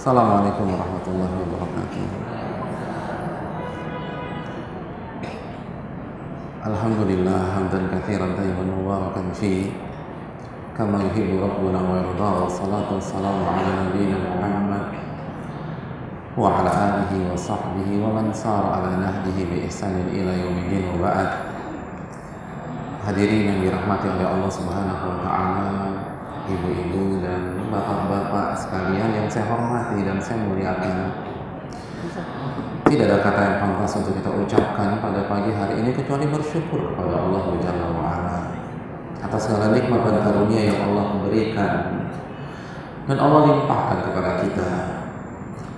Assalamualaikum warahmatullahi wabarakatuh. Alhamdulillah hamdan katsiran tayyiban mubarakan fi kama yuhibbu rabbuna wa yarda. Wassalatu wassalamu ala nabiyyina Muhammad wa ala alihi wa sahbihi wa man sara ala nahdihi bi ihsanin ila yaumiddin wa ba'd. Hadirin yang dirahmati oleh Allah Subhanahu wa taala, ibu-ibu dan bapak-bapak sekalian yang saya hormati dan saya muliakan. Tidak ada kata yang pantas untuk kita ucapkan pada pagi hari ini kecuali bersyukur kepada Allah Jalla wa Ala atas segala nikmat dan karunia yang Allah berikan dan Allah limpahkan kepada kita.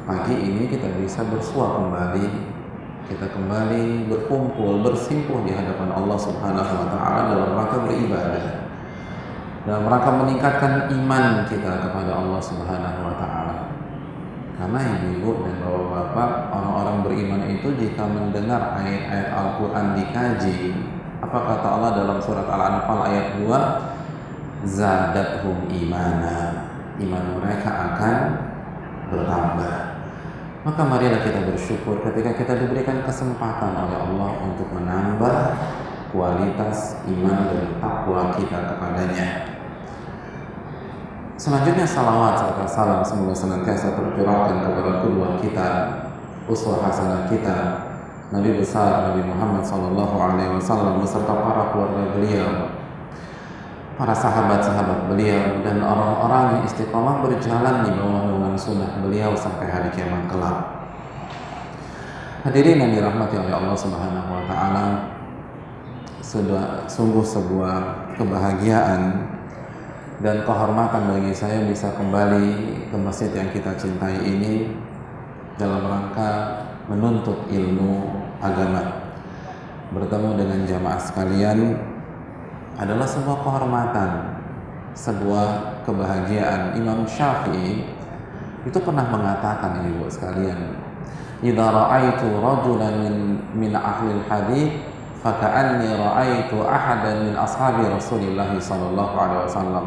Pagi ini kita bisa bersua kembali, kita kembali berkumpul, bersimpuh di hadapan Allah Subhanahu wa taala dalam rangka beribadah, dalam rangka meningkatkan iman kita kepada Allah Subhanahu wa taala. Karena ibu-ibu dan bapak-bapak, orang-orang beriman itu jika mendengar ayat-ayat Al-Qur'an dikaji, apa kata Allah dalam surat Al-Anfal ayat 2? Zadathum imana. Iman mereka akan bertambah. Maka marilah kita bersyukur ketika kita diberikan kesempatan oleh Allah untuk menambah kualitas iman dan takwa kita kepadanya. Selanjutnya salawat serta salam semoga senantiasa tercurahkan kepada kedua kita, uswah hasanah kita, Nabi besar Nabi Muhammad SAW beserta para keluarga beliau, para sahabat-sahabat beliau, dan orang-orang yang istiqomah berjalan di bawah naungan sunnah beliau sampai hari kiamat kelak. Hadirin yang dirahmati oleh Allah Subhanahu wa taala, sungguh sebuah kebahagiaan dan kehormatan bagi saya bisa kembali ke masjid yang kita cintai ini dalam rangka menuntut ilmu agama. Bertemu dengan jamaah sekalian adalah sebuah kehormatan, sebuah kebahagiaan. Imam Syafi'i itu pernah mengatakan, ibu sekalian, idza ra'aitu rajulan min ahli al-hadits faka'anni ra'aitu ahadan min ashabi Rasulillah sallallahu alaihi wasallam.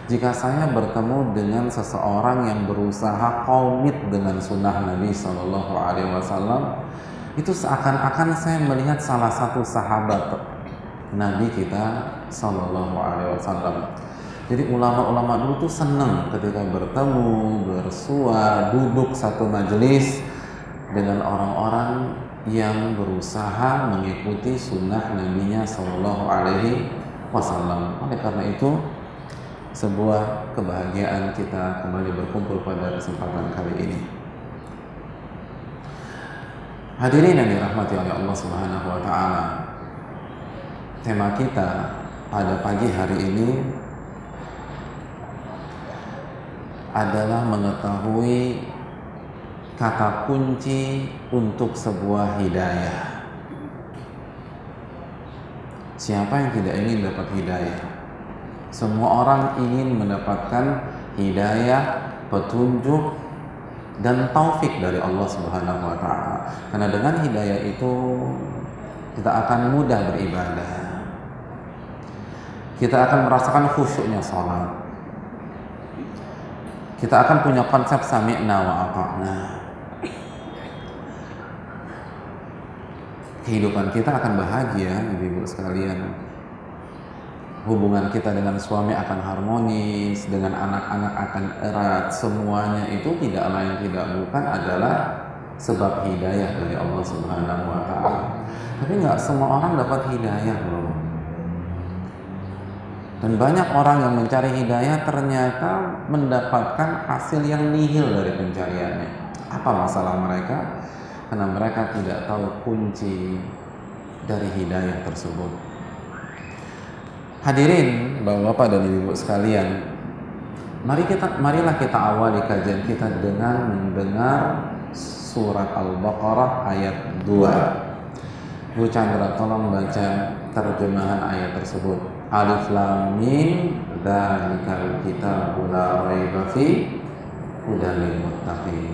Jika saya bertemu dengan seseorang yang berusaha komit dengan sunnah Nabi sallallahu alaihi wasallam, itu seakan-akan saya melihat salah satu sahabat Nabi kita sallallahu alaihi wasallam. Jadi ulama-ulama dulu tuh senang ketika bertemu, bersua, duduk satu majelis dengan orang-orang yang berusaha mengikuti sunnah Nabi-Nya sallallahu alaihi wasallam. Oleh karena itu, sebuah kebahagiaan kita kembali berkumpul pada kesempatan kali ini. Hadirin yang dirahmati oleh Allah Subhanahu wa taala, tema kita pada pagi hari ini adalah mengetahui kata kunci untuk sebuah hidayah. Siapa yang tidak ingin dapat hidayah? Semua orang ingin mendapatkan hidayah, petunjuk, dan taufik dari Allah Subhanahu wa taala. Karena dengan hidayah itu kita akan mudah beribadah. Kita akan merasakan khusyuknya salat. Kita akan punya konsep sami'na wa ata'na. Kehidupan kita akan bahagia, ibu-ibu sekalian. Hubungan kita dengan suami akan harmonis, dengan anak-anak akan erat. Semuanya itu tidak lain tidak bukan adalah sebab hidayah dari Allah Subhanahu wa taala. Tapi nggak semua orang dapat hidayah loh. Dan banyak orang yang mencari hidayah ternyata mendapatkan hasil yang nihil dari pencariannya. Apa masalah mereka? Karena mereka tidak tahu kunci dari hidayah tersebut. Hadirin, bapak-bapak dan ibu sekalian, marilah kita awali kajian kita dengan mendengar surat Al-Baqarah ayat 2. Bu Chandra, tolong baca terjemahan ayat tersebut. Alif Lam Mim, dzalikal kitabu la raiba fihi hudal lil muttaqin.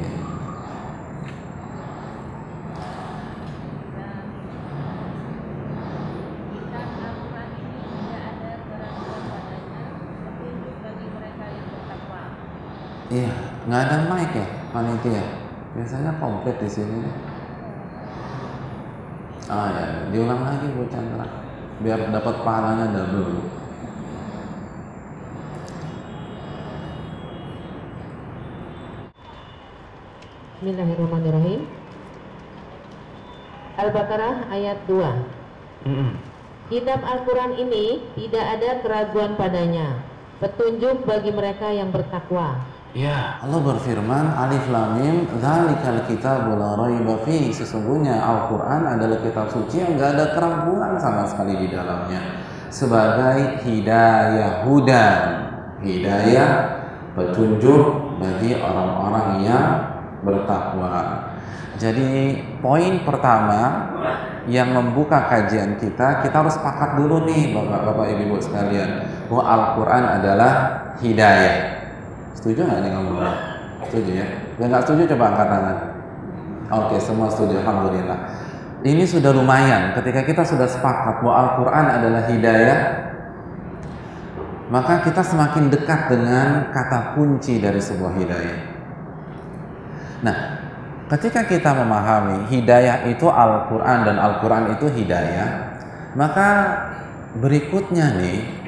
Iya, Nggak ada mic ya, panitia? Biasanya komplit di sini. Ah ya, diulang lagi Bu Chandra, biar dapat pahalanya double. Bismillahirrahmanirrahim. Al-Baqarah ayat 2. Kitab Al-Quran ini tidak ada keraguan padanya, petunjuk bagi mereka yang bertakwa. Ya, Allah berfirman, Alif Lam Mim, dzalikal kitabul la raiba fi. Sesungguhnya Al-Qur'an adalah kitab suci yang enggak ada keraguan sama sekali di dalamnya. Sebagai hidayah hudan, hidayah petunjuk bagi orang-orang yang bertakwa. Jadi poin pertama yang membuka kajian kita harus sepakat dulu nih Bapak-bapak Ibu sekalian, bahwa Al-Qur'an adalah hidayah. Setuju nggak nih ngomongnya? Setuju ya? Yang nggak setuju coba angkat tangan. Oke, semua setuju, alhamdulillah. Ini sudah lumayan. Ketika kita sudah sepakat bahwa Al-Quran adalah hidayah, maka kita semakin dekat dengan kata kunci dari sebuah hidayah. Nah, ketika kita memahami hidayah itu Al-Quran dan Al-Quran itu hidayah, maka berikutnya nih,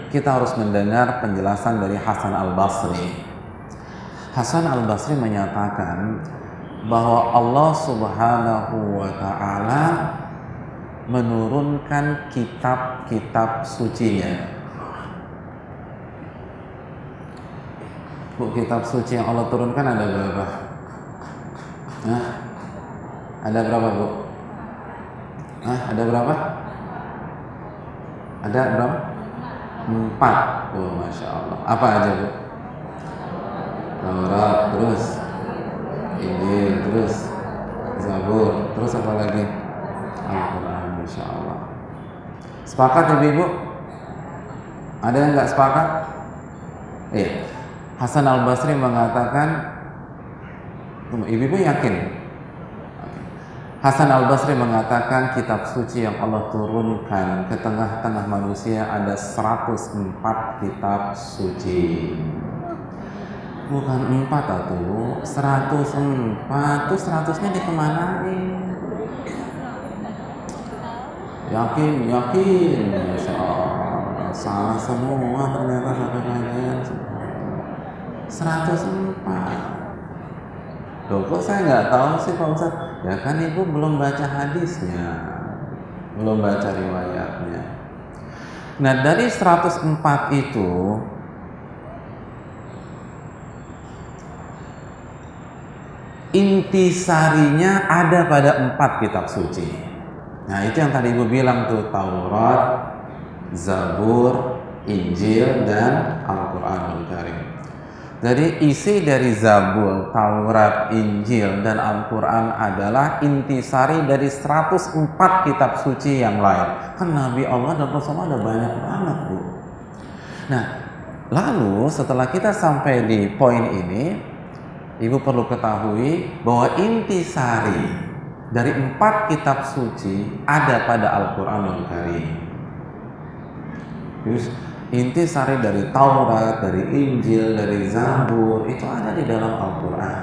kita harus mendengar penjelasan dari Hasan Al-Basri. Hasan Al-Basri menyatakan bahwa Allah Subhanahu wa Ta'ala menurunkan kitab-kitab sucinya. Bu, kitab suci yang Allah turunkan ada berapa? Hah? Ada berapa, Bu? Hah? Ada berapa? Ada berapa? 4. Oh, Masya Allah. Apa aja, Bu? Taurat, terus Injil, terus Zabur, terus apa lagi? Al-Quran, Masya Allah. Sepakat Ibu-Ibu? Ada yang nggak sepakat? Iya. Hasan Al-Basri mengatakan, Ibu-Ibu yakin? Hasan Al-Basri mengatakan kitab suci yang Allah turunkan ke tengah-tengah manusia ada 104 kitab suci. Bukan 4 atau 104. Tuh 100-nya dikemanain? Yakin, Masya Allah. Salah semua ternyata satu kajian. 104. Loh, kok saya nggak tahu sih Pak Ustaz? Ya kan Ibu belum baca hadisnya, belum baca riwayatnya. Nah, dari 104 itu intisarinya ada pada 4 kitab suci. Nah, itu yang tadi Ibu bilang tuh, Taurat, Zabur, Injil, dan Al-Quranul Karim. Jadi isi dari Zabur, Taurat, Injil, dan Al-Quran adalah intisari dari 104 kitab suci yang lain. Kan Nabi Allah dan Rasulullah ada banyak banget, Bu. Nah, lalu setelah kita sampai di poin ini, Ibu perlu ketahui bahwa intisari dari 4 kitab suci ada pada Al-Quranul Karim. Intisari dari Taurat, dari Injil, dari Zabur itu ada di dalam Al-Quran.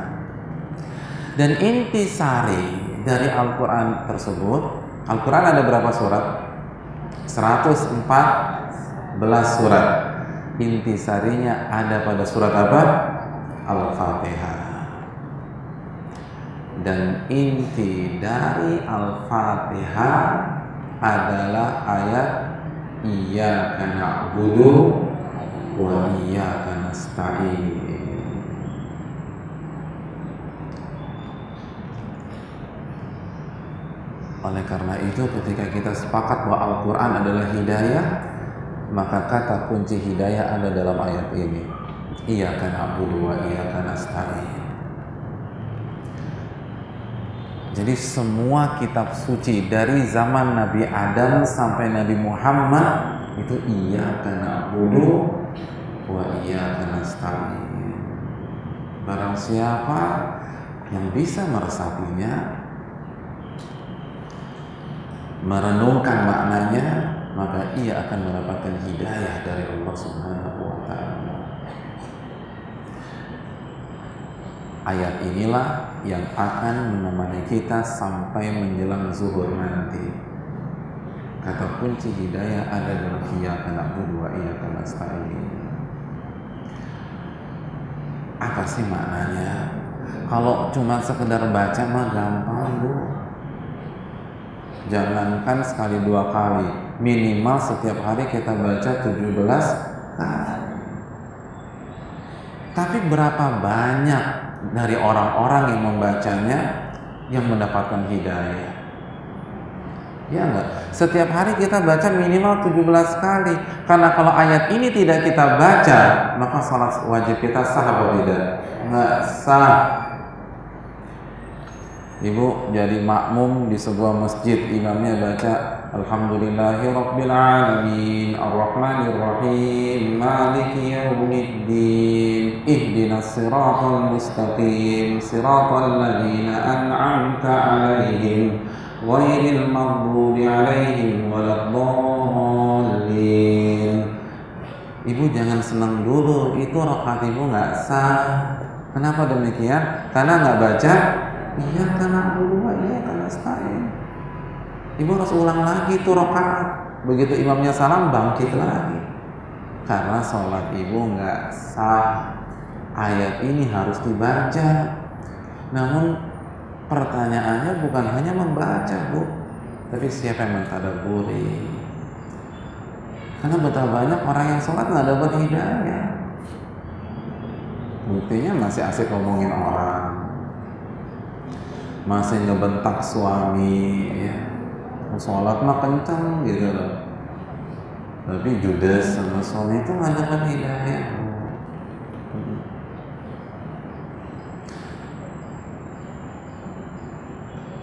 Dan intisari dari Al-Quran tersebut, Al-Quran ada berapa surat? 114 surat. Intisarinya ada pada surat apa? Al-Fatihah. Dan inti dari Al-Fatihah adalah ayat Iyyaka na'budu wa iyyaka nasta'in. Oleh karena itu, ketika kita sepakat bahwa Al-Quran adalah hidayah, maka kata kunci hidayah ada dalam ayat ini. Iyyaka na'budu wa iyyaka nasta'in. Jadi semua kitab suci dari zaman Nabi Adam sampai Nabi Muhammad itu iyyaka na'budu wa iyyaka nasta'in. Barang siapa yang bisa meresapinya, merenungkan maknanya, maka ia akan mendapatkan hidayah dari Allah Subhanahu wa Ta'ala. ayat inilah yang akan menemani kita sampai menjelang zuhur nanti. Kata kunci hidayah ada dalam iyyaka na'budu wa iyyaka nasta'in. Apa sih maknanya? Kalau cuma sekedar baca mah gampang, Bu. Jangankan sekali dua kali, minimal setiap hari kita baca 17 kali. Tapi berapa banyak dari orang-orang yang membacanya yang mendapatkan hidayah? Ya enggak? Setiap hari kita baca minimal 17 kali. Karena kalau ayat ini tidak kita baca, maka salat wajib kita sah atau tidak? Enggak sah. Ibu jadi makmum di sebuah masjid, imamnya baca Alhamdulillahirabbil alamin arrahmanir rahim maliki yaumiddin ihdinas siratal mustaqim siratal ladzina an'amta 'alaihim ghairil maghdubi 'alaihim waladdallin. Ibu jangan senang dulu, itu rakaat ibu nggak sah. Kenapa demikian? Karena nggak baca iyyaka na'budu wa iyyaka nasta'in. Ibu harus ulang lagi itu rakaat. Begitu imamnya salam, bangkit lagi. Karena sholat ibu nggak sah. Ayat ini harus dibaca. Namun pertanyaannya bukan hanya membaca, Bu, tapi siapa yang mentadabburi. Karena betapa banyak orang yang sholat nggak dapat hidayah. Buktinya masih asik ngomongin orang, masih ngebentak suami, ya. Sholat mah kencang gitu loh. Tapi judes sama suami itu nggak dapat hidayah.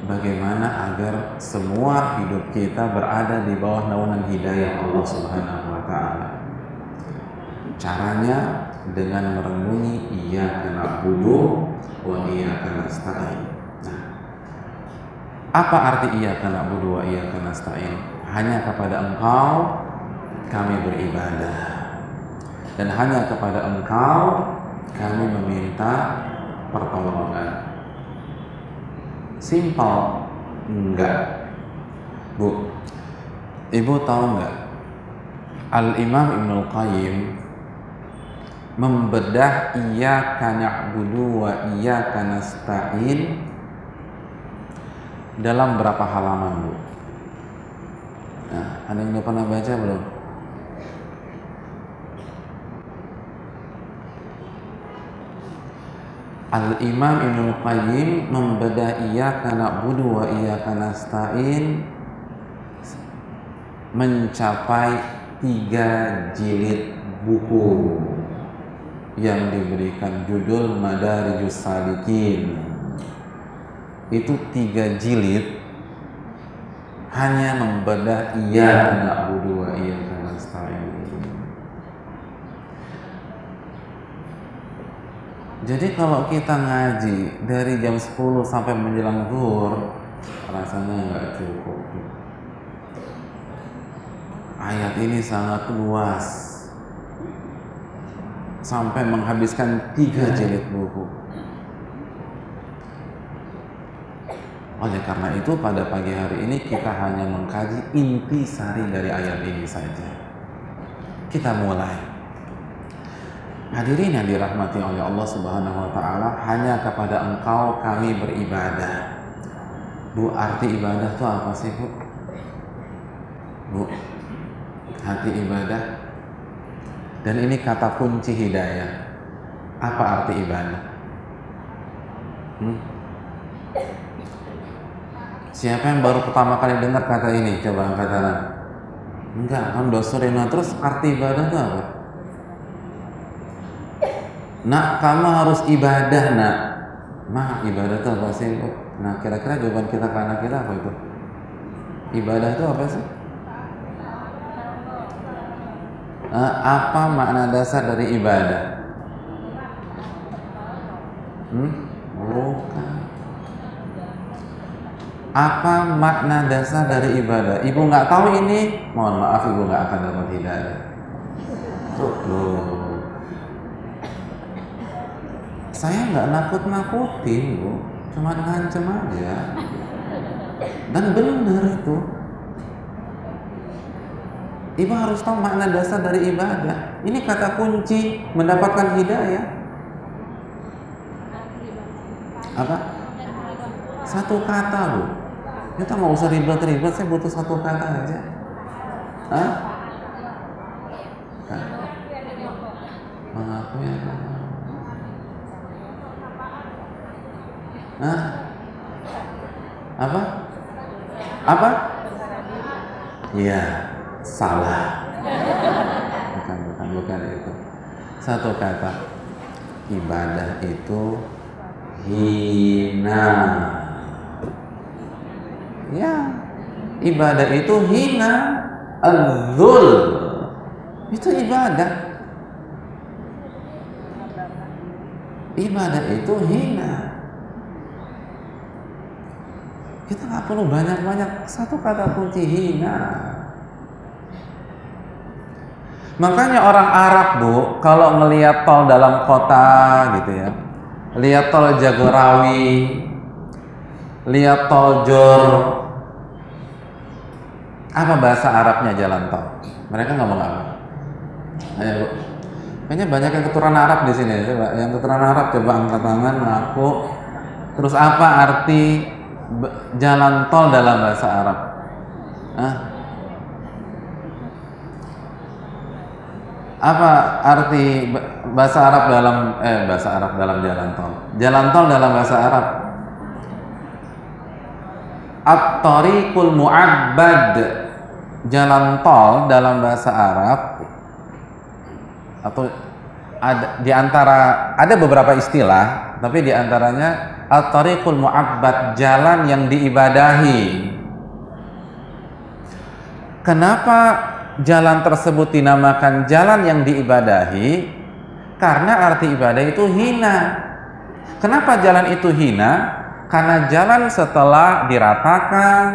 Bagaimana agar semua hidup kita berada di bawah naungan hidayah Allah Subhanahu wa Ta'ala? Caranya dengan merenungi iyyaka na'budu wa iyyaka nasta'in. Nah, apa arti iyyaka na'budu wa iyyaka nasta'in? Hanya kepada Engkau kami beribadah, dan hanya kepada Engkau kami meminta pertolongan. Simpel? Enggak, Bu. Ibu tahu enggak? Al-Imam Ibnul Qayyim membedah iyyaka na'budu wa iyyaka nasta'in dalam berapa halaman, Bu? Nah, ada yang udah pernah baca belum? Al-Imam Ibnul Qayyim membedah iyyaka na'budu wa iyyaka nasta'in mencapai 3 jilid buku yang diberikan judul Madarijus Salikin. Itu 3 jilid hanya membedah iyyaka na'budu wa iyyaka nasta'in. Jadi kalau kita ngaji dari jam 10 sampai menjelang zuhur, rasanya nggak cukup. Ayat ini sangat luas, sampai menghabiskan 3 jilid buku. Oleh karena itu pada pagi hari ini kita hanya mengkaji inti sari dari ayat ini saja. Kita mulai. Hadirin yang dirahmati oleh Allah Subhanahu wa Ta'ala, hanya kepada Engkau kami beribadah. Bu, arti ibadah itu apa sih, Bu? Bu, hati ibadah. Dan ini kata kunci hidayah. Apa arti ibadah? Siapa yang baru pertama kali dengar kata ini? Coba angkat tangan. Enggak, kan dosurina. Terus arti ibadah itu apa? Nak, kamu harus ibadah, nak. Mah, ibadah itu apa sih? Nah, kira-kira jawaban kita ke anak kita apa itu? Ibadah itu apa sih? Apa makna dasar dari ibadah? Bukan. Apa makna dasar dari ibadah? Ibu nggak tahu ini? Mohon maaf, ibu nggak akan dapat hidayah. Saya nggak nakut-nakutin, Bu. Cuma ngancem aja. Dan benar itu. Ibu harus tahu makna dasar dari ibadah. Ini kata kunci mendapatkan hidayah. Apa? Satu kata, Bu. Kita nggak usah ribet-ribet, saya butuh satu kata aja. Hah? Mengakui agama. Hah? Apa? Apa? Iya, salah. Bukan itu. Satu kata. Ibadah itu hina. Ya, ibadah itu hina. Al-dhul itu ibadah. Ibadah itu hina. Kita nggak perlu banyak-banyak, satu kata kunci, hina. Makanya orang Arab, Bu, kalau ngelihat tol dalam kota gitu ya, lihat tol Jagorawi, lihat tol Jor, apa bahasa Arabnya jalan tol? Mereka ngomong apa? Ayo, Bu. Kayaknya banyak yang keturunan Arab di sini. Coba yang keturunan Arab coba angkat tangan, ngaku. Terus apa arti jalan tol dalam bahasa Arab? Hah? Apa arti bahasa Arab dalam jalan tol? Jalan tol dalam bahasa Arab. At-tariqul mu'abbad. Jalan tol dalam bahasa Arab, atau ada beberapa istilah, tapi diantaranya at-tariqul mu'abbad, jalan yang diibadahi. Kenapa jalan tersebut dinamakan jalan yang diibadahi? Karena arti ibadah itu hina. Kenapa jalan itu hina? Karena jalan setelah diratakan,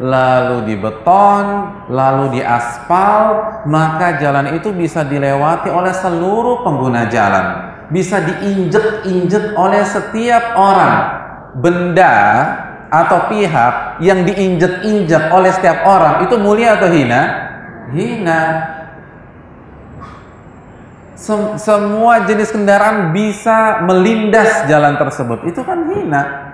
lalu dibeton, lalu diaspal, maka jalan itu bisa dilewati oleh seluruh pengguna jalan, bisa diinjek-injek oleh setiap orang. Benda atau pihak yang diinjek-injek oleh setiap orang itu mulia atau hina? Hina. Semua jenis kendaraan bisa melindas jalan tersebut, itu kan hina.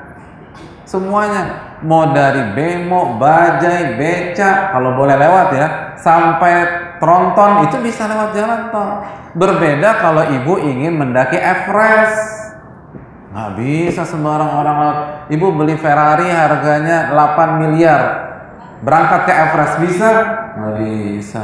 Semuanya, mau dari bemo, bajai, beca, kalau boleh lewat ya, sampai tronton itu bisa lewat jalan tol. Berbeda kalau ibu ingin mendaki Everest, nggak bisa sembarang orang lewat. Ibu beli Ferrari harganya 8 miliar, berangkat ke Everest bisa? Nggak bisa.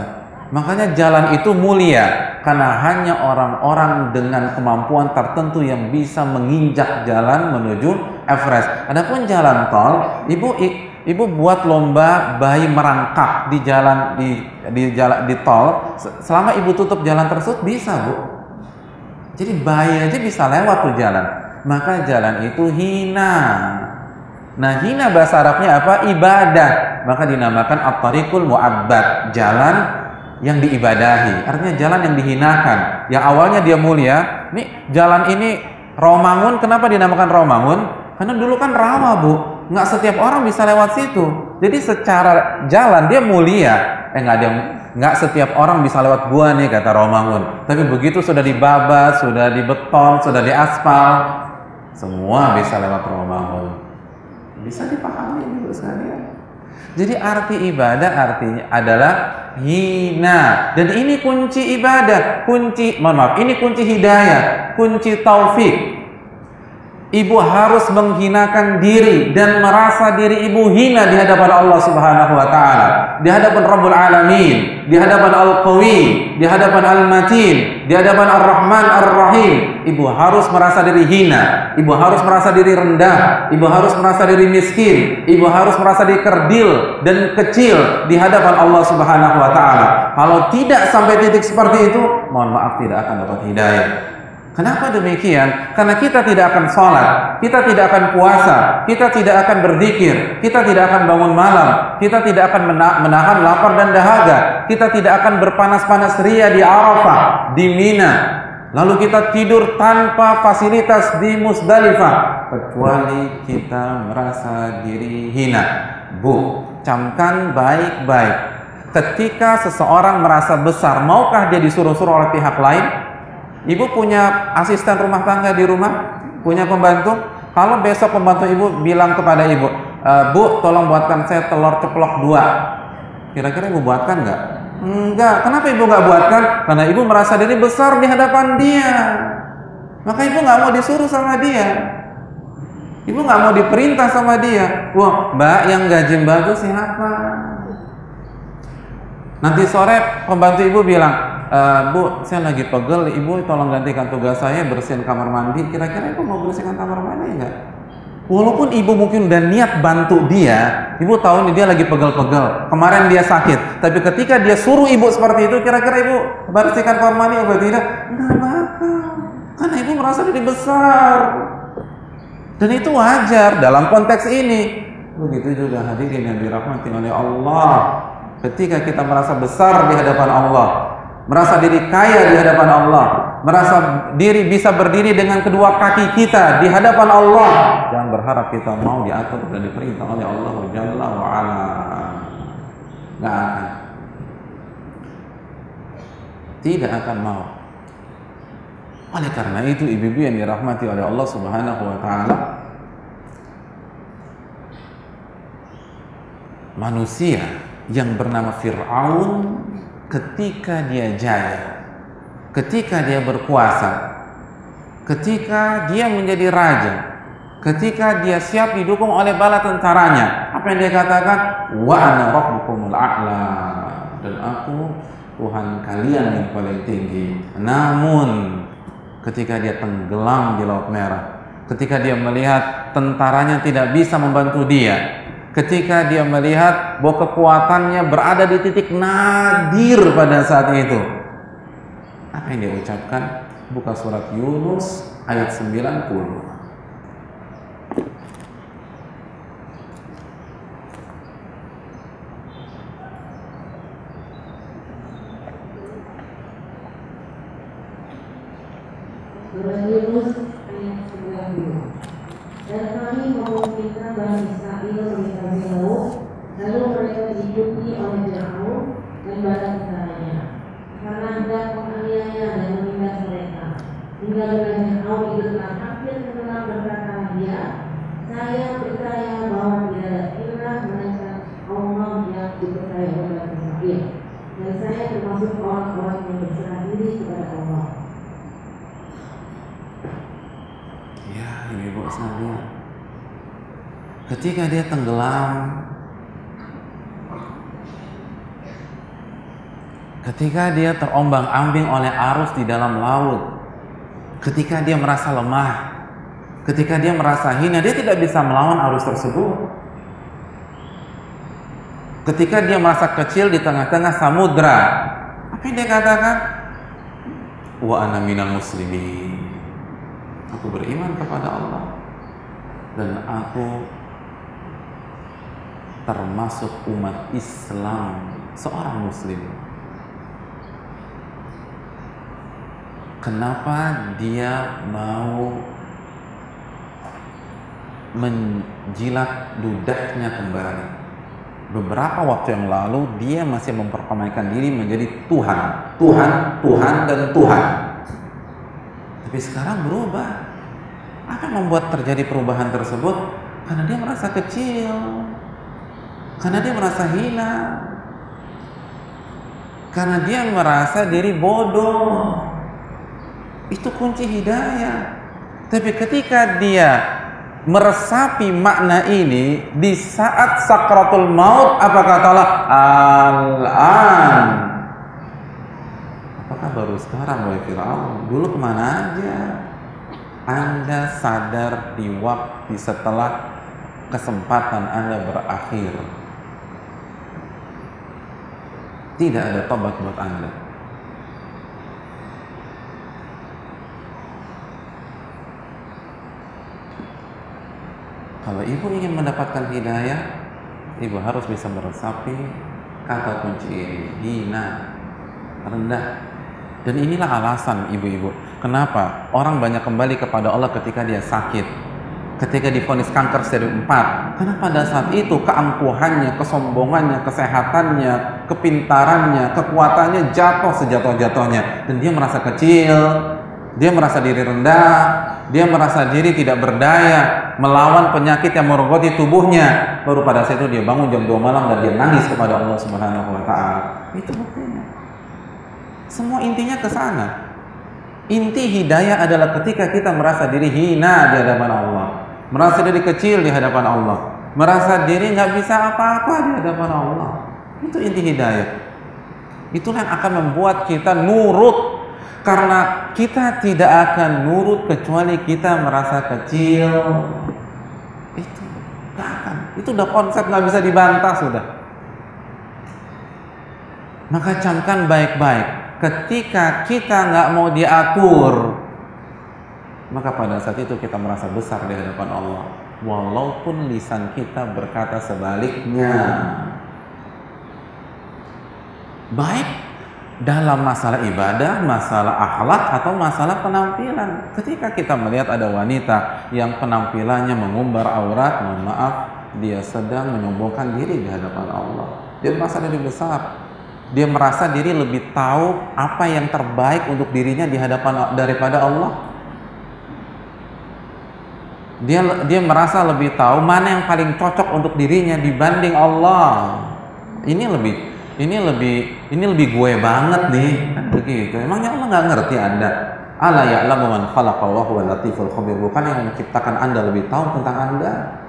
Makanya jalan itu mulia, karena hanya orang-orang dengan kemampuan tertentu yang bisa menginjak jalan menuju Everest. Adapun jalan tol, ibu buat lomba bayi merangkak di jalan di tol. Selama ibu tutup jalan tersebut bisa, Bu. Jadi bayi aja bisa lewat tuh jalan. Maka jalan itu hina. Nah, hina bahasa Arabnya apa? Ibadah. Maka dinamakan at-tariqul mu'abbad, jalan yang diibadahi. Artinya jalan yang dihinakan. Yang awalnya dia mulia. Nih, jalan ini Rawamangun, kenapa dinamakan Rawamangun? Karena dulu kan rawa, Bu. Nggak setiap orang bisa lewat situ. Jadi secara jalan dia mulia. Nggak setiap orang bisa lewat gua nih, kata Rawamangun. Tapi begitu sudah dibabat, sudah dibeton, sudah diaspal, semua bisa lewat Rawamangun. Bisa dipahami dulu sekalian. Jadi arti ibadah artinya adalah hina. Dan ini kunci ibadah, ini kunci hidayah, kunci taufik. Ibu harus menghinakan diri dan merasa diri ibu hina di hadapan Allah Subhanahu wa taala, di hadapan Rabbul Alamin, di hadapan Al-Qawi, di hadapan Al-Matin, di hadapan Ar-Rahman Ar-Rahim. Ibu harus merasa diri hina, ibu harus merasa diri rendah, ibu harus merasa diri miskin, ibu harus merasa diri kerdil dan kecil di hadapan Allah Subhanahu wa taala. Kalau tidak sampai titik seperti itu, mohon maaf, tidak akan dapat hidayah. Kenapa demikian? Karena kita tidak akan sholat, kita tidak akan puasa, kita tidak akan berzikir, kita tidak akan bangun malam, kita tidak akan menahan lapar dan dahaga, kita tidak akan berpanas-panas ria di Arafah, di Mina, Lalu kita tidur tanpa fasilitas di Musdalifah, kecuali kita merasa diri hina. Bu, camkan baik-baik. Ketika seseorang merasa besar, maukah dia disuruh-suruh oleh pihak lain? Ibu punya asisten rumah tangga di rumah? Punya pembantu? Kalau besok pembantu ibu bilang kepada ibu, Bu, tolong buatkan saya telur ceplok 2. Kira-kira ibu buatkan nggak? Enggak. Kenapa ibu nggak buatkan? Karena ibu merasa diri besar di hadapan dia. Maka ibu nggak mau disuruh sama dia. Ibu nggak mau diperintah sama dia. Wah, Mbak, yang gaji Mbak itu siapa? Nanti sore pembantu ibu bilang, Bu, saya lagi pegel, ibu tolong gantikan tugas saya bersihin kamar mandi. Kira-kira ibu mau bersihkan kamar mandi enggak? Walaupun ibu mungkin udah niat bantu dia, ibu tahu nih dia lagi pegel-pegel, kemarin dia sakit, tapi ketika dia suruh ibu seperti itu, kira-kira ibu bersihkan kamar mandi atau tidak? Enggak bakal, karena ibu merasa diri besar, dan itu wajar dalam konteks ini. Begitu juga hadirin yang dirahmati oleh Allah, ketika kita merasa besar di hadapan Allah, merasa diri kaya di hadapan Allah, merasa diri bisa berdiri dengan kedua kaki kita di hadapan Allah, jangan berharap kita mau diatur dan diperintah oleh Allah Jalla wa Ala. Nggak akan. Tidak akan mau. Oleh karena itu, ibu-ibu yang dirahmati oleh Allah Subhanahu wa Ta'ala, manusia yang bernama Fir'aun, ketika dia jaya, ketika dia berkuasa, ketika dia menjadi raja, ketika dia siap didukung oleh bala tentaranya, apa yang dia katakan? Wa ana rabbukumul a'la, dan aku Tuhan kalian yang paling tinggi. Namun ketika dia tenggelam di Laut Merah, ketika dia melihat tentaranya tidak bisa membantu dia, ketika dia melihat bahwa kekuatannya berada di titik nadir pada saat itu, apa yang dia ucapkan? Buka surat Yunus ayat 90. Surah Yunus ayat 90. Dan kami memungkinkan Bani Israel melintasi laut, lalu mereka diikuti oleh Fir'aun dan bala tentaranya, karena hendak menganiaya dan menindas mereka. Hingga Fir'aun itu telah hampir tenggelam, berkatalah dia, saya percaya bahwa tidak pernah mendengar Allah yang dipercaya oleh Bani Israel, dan saya termasuk orang-orang yang berserah diri kepada Allah. Ya, ibu sekalian, ketika dia tenggelam, ketika dia terombang-ambing oleh arus di dalam laut, ketika dia merasa lemah, ketika dia merasa hina, dia tidak bisa melawan arus tersebut. Ketika dia merasa kecil di tengah-tengah samudra, apa yang dia katakan? Wa ana minal muslimin. Aku beriman kepada Allah dan aku termasuk umat Islam, seorang muslim. Kenapa dia mau menjilat ludahnya kembali? Beberapa waktu yang lalu dia masih memperkenalkan diri menjadi Tuhan, Tuhan, Tuhan, dan Tuhan. Tapi sekarang berubah. Apa yang membuat terjadi perubahan tersebut? Karena dia merasa kecil, karena dia merasa hina, karena dia merasa diri bodoh. Itu kunci hidayah. Tapi ketika dia meresapi makna ini di saat sakratul maut, apa kata Allah? Al-an. Apakah baru sekarang wahai Fir'aun? Dulu kemana aja? Anda sadar di waktu setelah kesempatan Anda berakhir. Tidak ada tobat buat Anda. Kalau ibu ingin mendapatkan hidayah, ibu harus bisa meresapi kata kunci ini, hina, rendah. Dan inilah alasan ibu-ibu, Kenapa? Orang banyak kembali kepada Allah ketika dia sakit, ketika divonis kanker stadium 4. Karena pada saat itu keangkuhannya, kesombongannya, kesehatannya, kepintarannya, kekuatannya jatuh sejatuh-jatuhnya, dan dia merasa kecil, dia merasa diri rendah, dia merasa diri tidak berdaya melawan penyakit yang merogoti tubuhnya. Baru pada saat itu dia bangun jam 2 malam dan dia nangis kepada Allah Subhanahu wa taala. Itu buktinya. Semua intinya ke sana. Inti hidayah adalah ketika kita merasa diri hina di hadapan Allah, merasa diri kecil di hadapan Allah, merasa diri nggak bisa apa-apa di hadapan Allah. Itu inti hidayah. Itulah yang akan membuat kita nurut, karena kita tidak akan nurut kecuali kita merasa kecil. Itu nggak akan. Itu udah konsep, nggak bisa dibantah sudah. Maka camkan baik-baik. Ketika kita nggak mau diatur, maka pada saat itu kita merasa besar di hadapan Allah, walaupun lisan kita berkata sebaliknya. Baik dalam masalah ibadah, masalah akhlak, atau masalah penampilan. Ketika kita melihat ada wanita yang penampilannya mengumbar aurat, mohon maaf, dia sedang menyombongkan diri di hadapan Allah. Dia merasa diri besar. Dia merasa diri lebih tahu apa yang terbaik untuk dirinya di hadapan daripada Allah. Dia merasa lebih tahu mana yang paling cocok untuk dirinya dibanding Allah. Ini lebih gue banget nih, kan begitu. Emangnya Allah nggak ngerti Anda? Ala ya'lamu man khalaqa wa huwal latiful khabir. Bukan yang menciptakan Anda lebih tahu tentang Anda.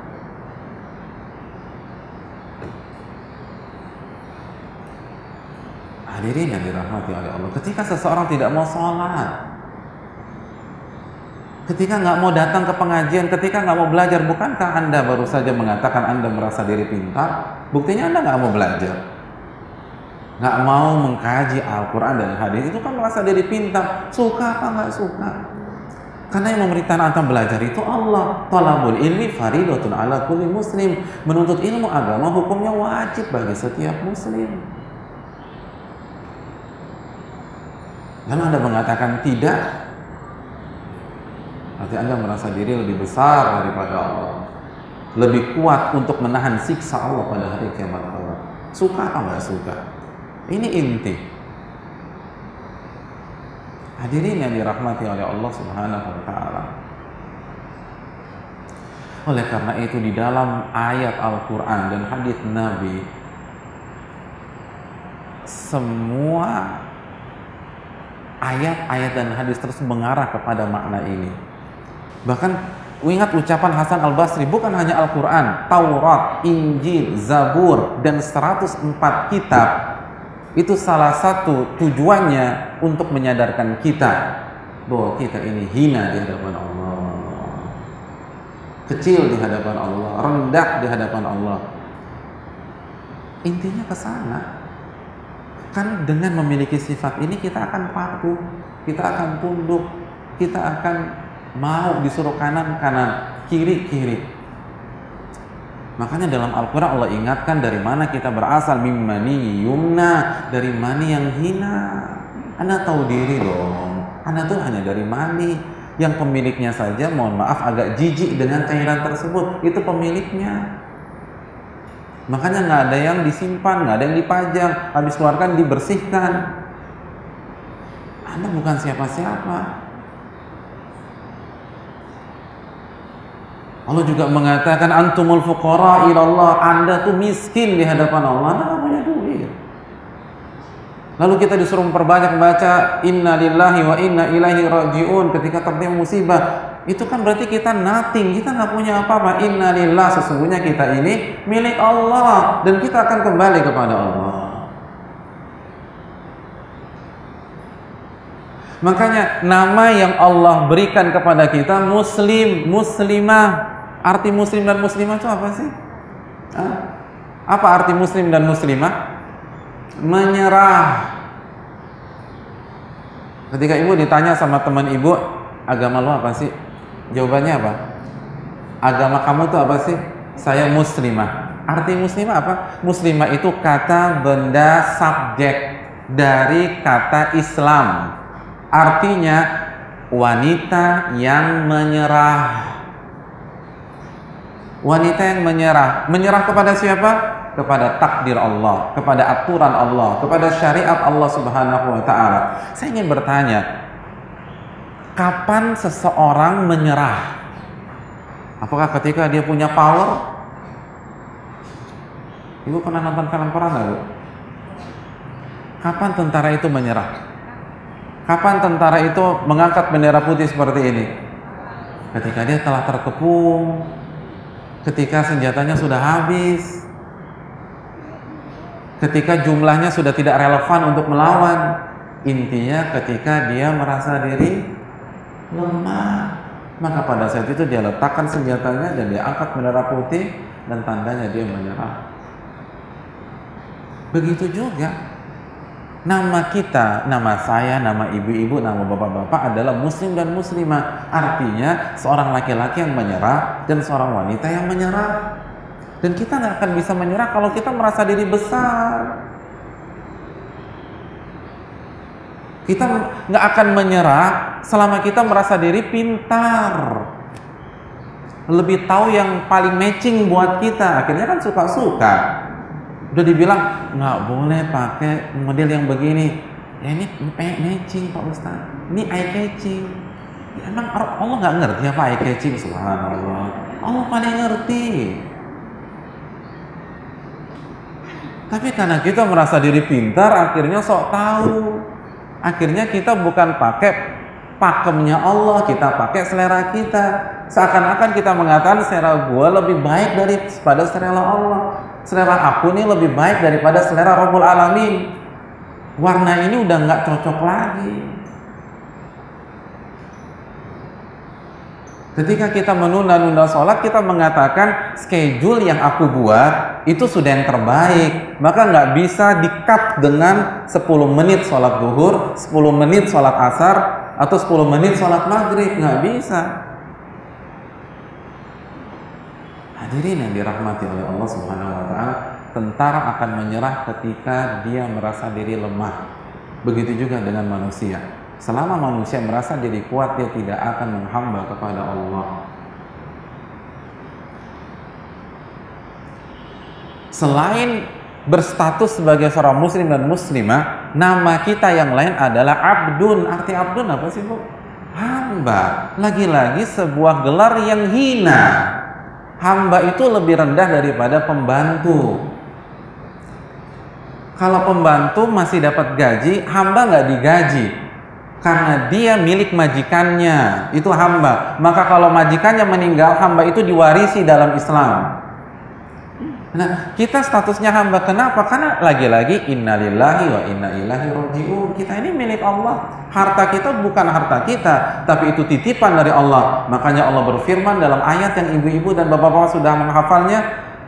Hadirin yang dirahmati oleh Allah, ketika seseorang tidak mau sholat, ketika nggak mau datang ke pengajian, ketika nggak mau belajar, bukankah Anda baru saja mengatakan Anda merasa diri pintar? Buktinya Anda nggak mau belajar, nggak mau mengkaji Al-Quran dan hadis. Itu kan merasa diri pintar. Suka apa nggak suka? Karena yang memerintahkan Anda belajar itu Allah. Talabul ilmi faridatun ala kulli muslim. Menuntut ilmu agama hukumnya wajib bagi setiap muslim. Lalu Anda mengatakan tidak, berarti Anda merasa diri lebih besar daripada Allah, lebih kuat untuk menahan siksa Allah pada hari kiamat kelak. Suka apa nggak suka? Ini inti. Hadirin yang dirahmati oleh Allah Subhanahu wa taala. Oleh karena itu di dalam ayat Al-Qur'an dan hadis Nabi, semua ayat-ayat dan hadis terus mengarah kepada makna ini. Bahkan ingat ucapan Hasan Al-Basri, bukan hanya Al-Quran, Taurat, Injil, Zabur, dan 104 kitab, itu salah satu tujuannya untuk menyadarkan kita bahwa kita ini hina di hadapan Allah, kecil di hadapan Allah, rendah di hadapan Allah. Intinya ke sana. Kan dengan memiliki sifat ini kita akan patuh, kita akan tunduk, kita akan mau disuruh kanan, kiri. Makanya dalam Al-Quran Allah ingatkan dari mana kita berasal, mimmani yumna, dari mani yang hina. Anda tahu diri dong, Anda tuh hanya dari mani yang pemiliknya saja, mohon maaf, agak jijik dengan cairan tersebut, itu pemiliknya. Makanya nggak ada yang disimpan, nggak ada yang dipajang, habis keluarkan dibersihkan. Anda bukan siapa-siapa. Allah juga mengatakan antumul fuqara ilallah, Anda tuh miskin di hadapan Allah, Anda nggak punya duit. Lalu kita disuruh memperbanyak membaca inna lillahi wa inna ilaihi raji'un ketika tertimpa musibah. Itu kan berarti kita nothing, kita nggak punya apa-apa. Inna lillah, sesungguhnya kita ini milik Allah dan kita akan kembali kepada Allah. Makanya nama yang Allah berikan kepada kita muslim, muslimah. Arti muslim dan muslimah itu apa sih? Apa arti muslim dan muslimah? Menyerah. Ketika ibu ditanya sama teman ibu, agama lo apa sih? Jawabannya apa? Agama kamu tuh apa sih? Saya muslimah. Arti muslimah apa? Muslimah itu kata benda subjek dari kata Islam. Artinya wanita yang menyerah. Wanita yang menyerah. Menyerah kepada siapa? Kepada takdir Allah, kepada aturan Allah, kepada syariat Allah Subhanahu wa ta'ala. Saya ingin bertanya, kapan seseorang menyerah? Apakah ketika dia punya power? Ibu pernah nonton film perang nggak, Bu? Kapan tentara itu menyerah? Kapan tentara itu mengangkat bendera putih seperti ini? Ketika dia telah terkepung, ketika senjatanya sudah habis, ketika jumlahnya sudah tidak relevan untuk melawan. Intinya ketika dia merasa diri lemah, maka pada saat itu dia letakkan senjatanya dan dia angkat bendera putih dan tandanya dia menyerah. Begitu juga nama kita, nama saya, nama ibu-ibu, nama bapak-bapak adalah muslim dan muslimah. Artinya seorang laki-laki yang menyerah dan seorang wanita yang menyerah. Dan kita nggak akan bisa menyerah kalau kita merasa diri besar. Kita nggak akan menyerah selama kita merasa diri pintar, lebih tahu yang paling matching buat kita. Akhirnya kan suka-suka. Udah dibilang nggak boleh pakai model yang begini. Ya ini matching Pak Ustaz. Ini eye catching. Ya, emang Allah nggak ngerti apa eye catching? Subhanallah. Allah paling ngerti. Tapi karena kita merasa diri pintar, akhirnya sok tahu. Akhirnya kita bukan pakai pakemnya Allah, kita pakai selera kita. Seakan-akan kita mengatakan selera gua lebih baik daripada selera Allah. Selera aku ini lebih baik daripada selera Rabbul Alamin. Warna ini udah nggak cocok lagi. Ketika kita menunda-nunda sholat, kita mengatakan schedule yang aku buat itu sudah yang terbaik. Maka nggak bisa di-cut dengan 10 menit sholat zuhur, 10 menit sholat asar, atau 10 menit sholat maghrib. Nggak bisa. Hadirin yang dirahmati oleh Allah Subhanahu wa ta'ala, tentara akan menyerah ketika dia merasa diri lemah. Begitu juga dengan manusia. Selama manusia merasa diri kuat, dia tidak akan menghamba kepada Allah. Selain berstatus sebagai seorang muslim dan muslimah, nama kita yang lain adalah abdun. Arti abdun apa sih, Bu? Hamba. Lagi-lagi sebuah gelar yang hina. Hamba itu lebih rendah daripada pembantu. Kalau pembantu masih dapat gaji, hamba nggak digaji. Karena dia milik majikannya, itu hamba. Maka kalau majikannya meninggal, hamba itu diwarisi dalam Islam. Nah, kita statusnya hamba. Kenapa? Karena lagi-lagi innalillahi wa inna ilaihi raji'un. Kita ini milik Allah. Harta kita bukan harta kita, tapi itu titipan dari Allah. Makanya Allah berfirman dalam ayat yang ibu-ibu dan bapak-bapak sudah menghafalnya,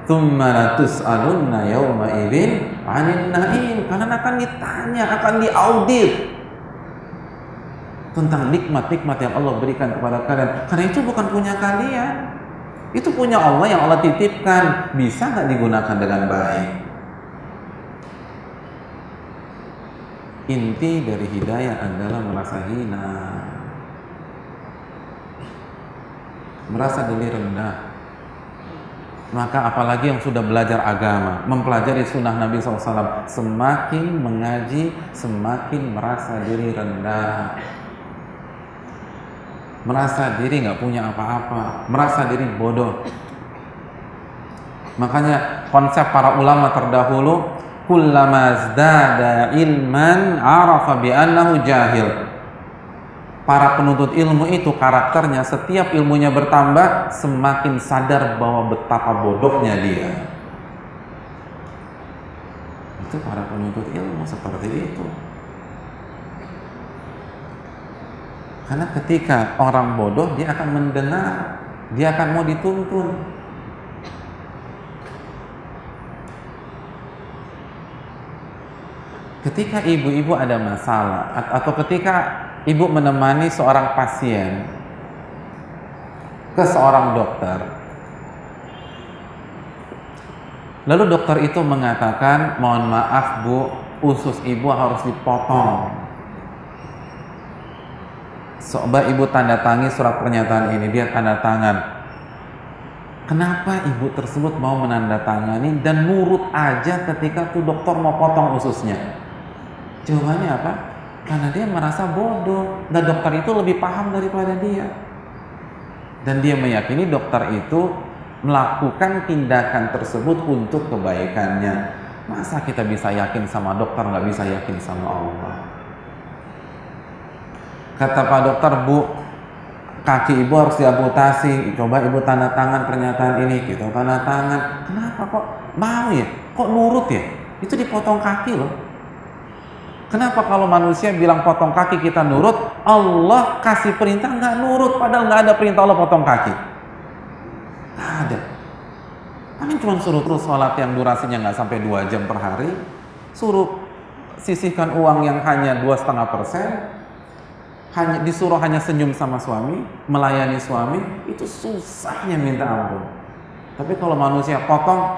tsumma latus'alunna yauma idzin 'anil na'im. Karena akan ditanya, akan diaudit tentang nikmat-nikmat yang Allah berikan kepada kalian. Karena itu bukan punya kalian, itu punya Allah yang Allah titipkan. Bisa nggak digunakan dengan baik? Inti dari hidayah adalah merasa hina, merasa diri rendah. Maka apalagi yang sudah belajar agama, mempelajari sunnah Nabi SAW, semakin mengaji, semakin merasa diri rendah, merasa diri nggak punya apa-apa, merasa diri bodoh. Makanya konsep para ulama terdahulu, kullama zdada ilman arafa bi annahu jahil. Para penuntut ilmu itu karakternya setiap ilmunya bertambah semakin sadar bahwa betapa bodohnya dia. Itu para penuntut ilmu seperti itu. Karena ketika orang bodoh, dia akan mendengar, dia akan mau dituntun. Ketika ibu-ibu ada masalah, atau ketika ibu menemani seorang pasien ke seorang dokter, lalu dokter itu mengatakan, mohon maaf Bu, usus ibu harus dipotong. Coba ibu tanda tangi surat pernyataan ini, dia tanda tangan. Kenapa ibu tersebut mau menandatangani dan nurut aja ketika tuh dokter mau potong ususnya? Jawabannya apa? Karena dia merasa bodoh dan dokter itu lebih paham daripada dia. Dan dia meyakini dokter itu melakukan tindakan tersebut untuk kebaikannya. Masa kita bisa yakin sama dokter, nggak bisa yakin sama Allah? Kata Pak dokter, Bu, kaki ibu harus diamputasi. Coba ibu tanda tangan pernyataan ini, gitu. Tanda tangan. Kenapa kok mau ya? Kok nurut ya? Itu dipotong kaki loh. Kenapa kalau manusia bilang potong kaki kita nurut, Allah kasih perintah nggak nurut, padahal nggak ada perintah Allah potong kaki? Nggak ada. Kan cuma suruh terus sholat yang durasinya nggak sampai 2 jam per hari, suruh sisihkan uang yang hanya 2,5%, disuruh hanya senyum sama suami, melayani suami, itu susahnya minta ampun. Tapi kalau manusia potong,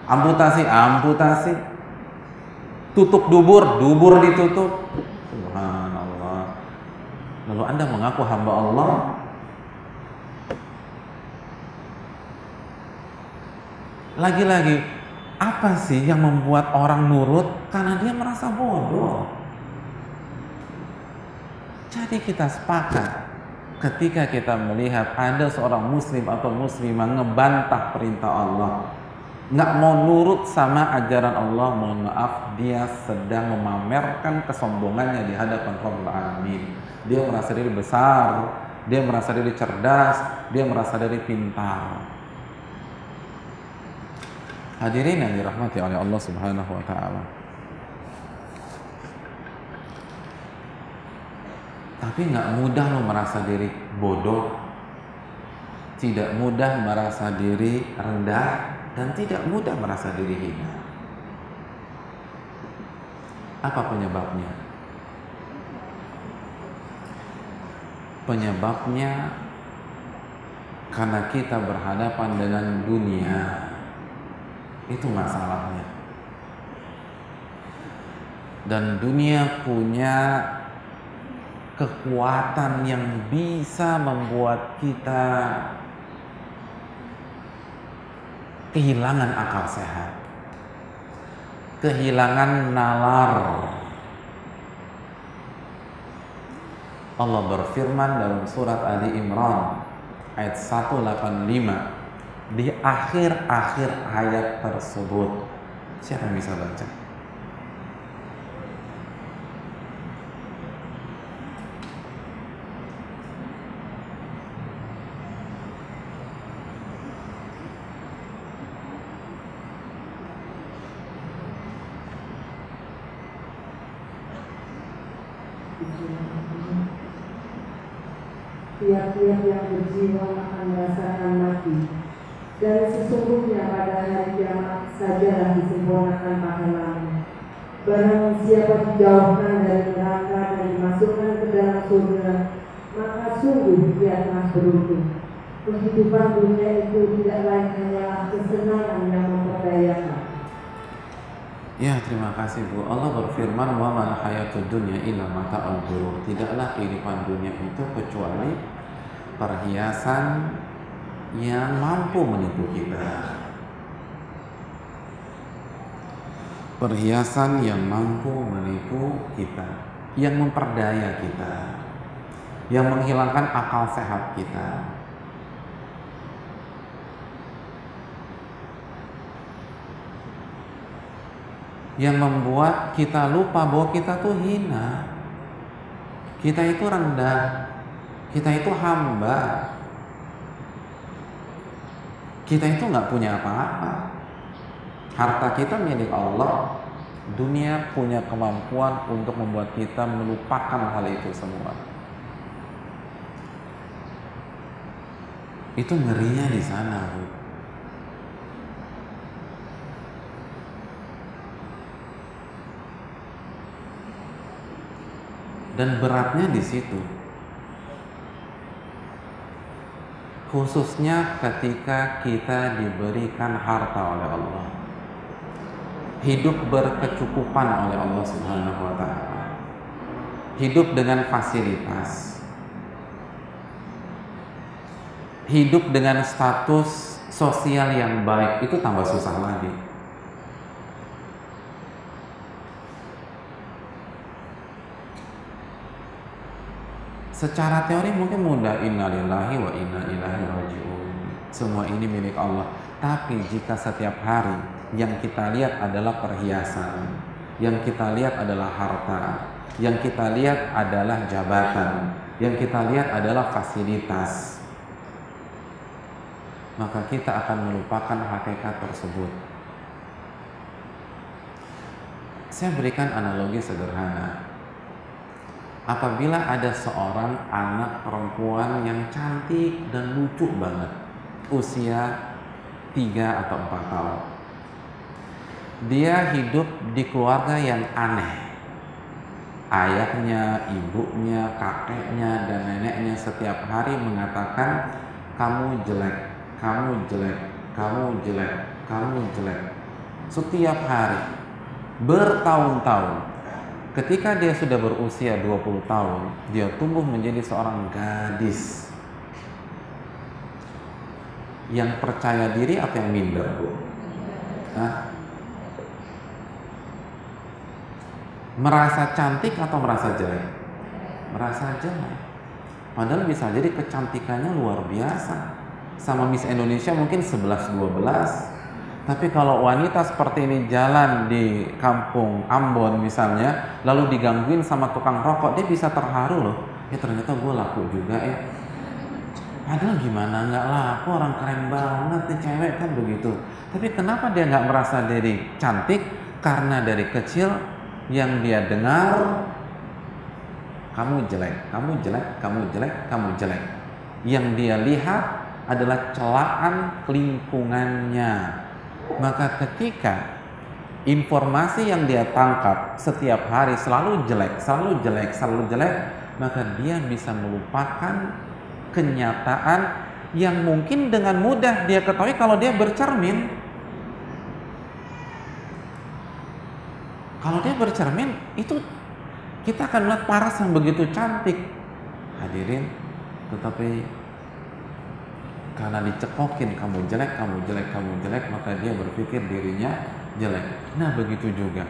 amputasi, tutup dubur ditutup. Subhanallah. Lalu Anda mengaku hamba Allah? Lagi-lagi, apa sih yang membuat orang nurut? Karena dia merasa bodoh. Jadi kita sepakat ketika kita melihat ada seorang muslim atau muslimah ngebantah perintah Allah, nggak mau nurut sama ajaran Allah, mohon maaf, dia sedang memamerkan kesombongannya di hadapan Rabbul Alamin. Dia merasa diri besar, dia merasa diri cerdas, dia merasa diri pintar. Hadirin yang dirahmati oleh Allah Subhanahu wa Ta'ala. Tapi nggak mudah lo merasa diri bodoh, tidak mudah merasa diri rendah, dan tidak mudah merasa diri hina. Apa penyebabnya? Penyebabnya karena kita berhadapan dengan dunia. Itu masalahnya. Dan dunia punya kekuatan yang bisa membuat kita kehilangan akal sehat, kehilangan nalar. Allah berfirman dalam surat Ali Imran ayat 185, di akhir-akhir ayat tersebut. Siapa yang bisa baca? Tiap-tiap yang berjiwa akan merasakan mati, dan sesungguhnya pada hari kiamat sajalah disempurnakan pahalanya. Barang siapa dijauhkan dari neraka dan dimasukkan ke dalam surga, maka sungguh dia telah beruntung. Kehidupan dunia itu tidak lain hanyalah kesenangan yang memperdayakan. Ya, terima kasih Bu. Allah berfirman, wa mal hayatud dunya illa mata'ul ghurur. Tidaklah kehidupan dunia itu kecuali perhiasan yang mampu menipu kita. Perhiasan yang mampu menipu kita, yang memperdaya kita, yang menghilangkan akal sehat kita. Yang membuat kita lupa bahwa kita tuh hina, kita itu rendah, kita itu hamba, kita itu nggak punya apa-apa. Harta kita milik Allah. Dunia punya kemampuan untuk membuat kita melupakan hal itu semua. Itu ngerinya di sana, Bu. Dan beratnya di situ. Khususnya ketika kita diberikan harta oleh Allah, hidup berkecukupan oleh Allah Subhanahu wa Ta'ala. hidup dengan fasilitas, hidup dengan status sosial yang baik, itu tambah susah lagi. Secara teori mungkin mudah, innalillahi wa inna ilaihi raji'un, semua ini milik Allah. Tapi jika setiap hari yang kita lihat adalah perhiasan, yang kita lihat adalah harta, yang kita lihat adalah jabatan, yang kita lihat adalah fasilitas, maka kita akan melupakan hakikat tersebut. Saya berikan analogi sederhana. Apabila ada seorang anak perempuan yang cantik dan lucu banget, usia 3 atau 4 tahun, dia hidup di keluarga yang aneh. Ayahnya, ibunya, kakeknya, dan neneknya setiap hari mengatakan, kamu jelek, kamu jelek, kamu jelek, kamu jelek. Setiap hari, bertahun-tahun. Ketika dia sudah berusia 20 tahun, dia tumbuh menjadi seorang gadis yang percaya diri atau yang minder? Merasa cantik atau merasa jelek? Merasa jelek. Padahal bisa jadi kecantikannya luar biasa. Sama Miss Indonesia mungkin 11-12. Tapi kalau wanita seperti ini jalan di kampung Ambon misalnya, lalu digangguin sama tukang rokok, dia bisa terharu loh. Ya ternyata gue laku juga ya. Padahal gimana nggak laku, orang keren banget nih cewek kan begitu. Tapi kenapa dia nggak merasa diri cantik? Karena dari kecil yang dia dengar, kamu jelek, kamu jelek, kamu jelek, kamu jelek. Yang dia lihat adalah celaan lingkungannya. Maka ketika informasi yang dia tangkap setiap hari selalu jelek, selalu jelek, selalu jelek, maka dia bisa melupakan kenyataan yang mungkin dengan mudah dia ketahui kalau dia bercermin. Kalau dia bercermin, itu kita akan melihat paras yang begitu cantik. Hadirin, tetapi karena dicekokin kamu jelek, kamu jelek, kamu jelek, maka dia berpikir dirinya jelek. Nah begitu juga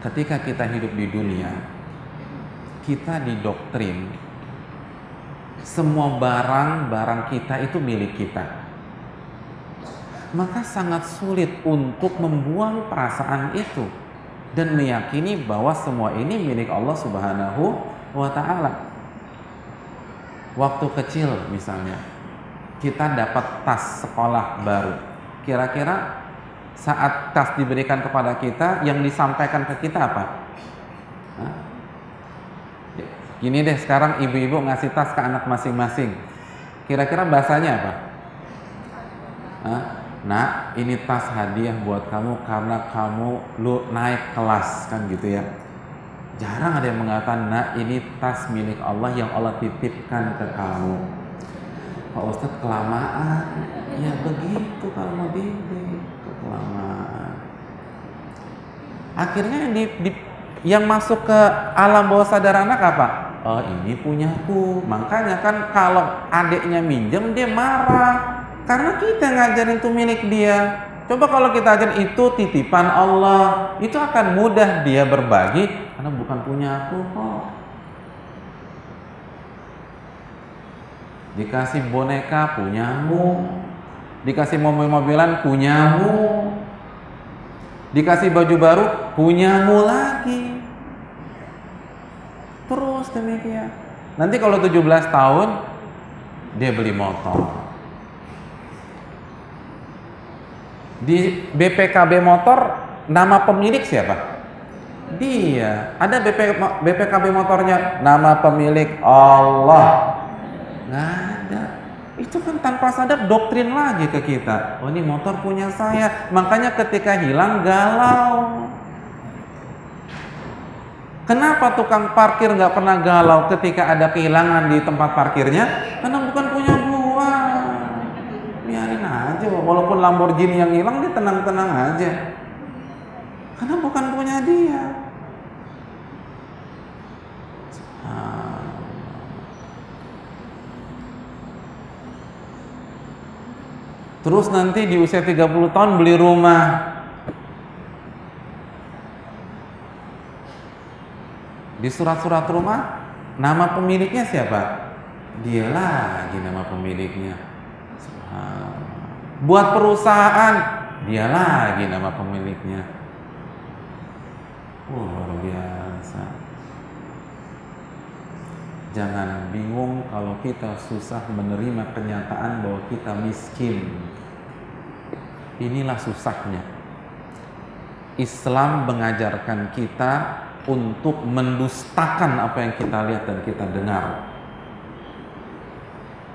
ketika kita hidup di dunia, kita didoktrin semua barang kita itu milik kita. Maka sangat sulit untuk membuang perasaan itu dan meyakini bahwa semua ini milik Allah Subhanahu wa ta'ala. Waktu kecil misalnya, kita dapat tas sekolah baru. Kira-kira saat tas diberikan kepada kita, yang disampaikan ke kita apa? Gini deh, sekarang ibu-ibu ngasih tas ke anak masing-masing. Kira-kira bahasanya apa? Nak, ini tas hadiah buat kamu karena kamu naik kelas, kan gitu ya. Jarang ada yang mengatakan, nak ini tas milik Allah yang Allah titipkan ke kamu. Pak Ustadz kelamaan. Ya begitu kalau mau didik, kelamaan. Akhirnya yang masuk ke alam bawah sadar anak apa? Oh ini punyaku. Makanya kan kalau adiknya minjem dia marah. Karena kita ngajarin itu milik dia. Coba kalau kita ajarin itu titipan Allah, itu akan mudah dia berbagi karena bukan punya aku kok. Dikasih boneka punyamu, dikasih mobil-mobilan punyamu, dikasih baju baru punyamu lagi. Terus demikian. Nanti kalau 17 tahun dia beli motor. Di BPKB motor nama pemilik siapa? Dia. Ada BPKB motornya nama pemilik Allah. Nggak ada. Itu kan tanpa sadar doktrin lagi ke kita. Oh ini motor punya saya. Makanya ketika hilang galau. Kenapa tukang parkir nggak pernah galau ketika ada kehilangan di tempat parkirnya? Karena bukan punya gua. Biarin aja, walaupun Lamborghini yang hilang dia tenang-tenang aja. Karena bukan punya dia. Terus nanti di usia 30 tahun beli rumah. Di surat-surat rumah, nama pemiliknya siapa? Dia lagi nama pemiliknya. Buat perusahaan, dia lagi nama pemiliknya. Luar biasa. Jangan bingung kalau kita susah menerima kenyataan bahwa kita miskin. Inilah susahnya. Islam mengajarkan kita untuk mendustakan apa yang kita lihat dan kita dengar.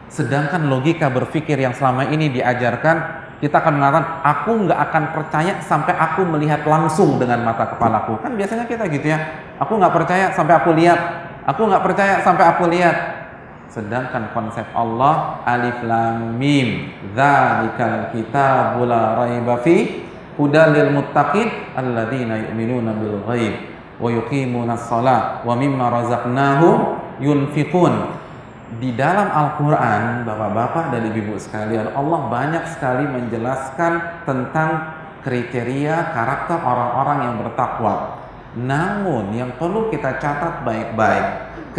Sedangkan logika berpikir yang selama ini diajarkan, kita akan mengatakan, aku nggak akan percaya sampai aku melihat langsung dengan mata kepalaku. Kan biasanya kita gitu ya, aku nggak percaya sampai aku lihat, aku nggak percaya sampai aku lihat. Sedangkan konsep Allah, alif lam mim, dzalikal kitabul la raiba fi hudal lil muttaqin alladzina yu'minuna bil ghaib wa yuqimuna shalah wa mimma razaqnahum yunfiqun. Di dalam Al-Quran, bapak-bapak dan ibu-ibu sekalian, Allah banyak sekali menjelaskan tentang kriteria karakter orang-orang yang bertakwa. Namun yang perlu kita catat baik-baik,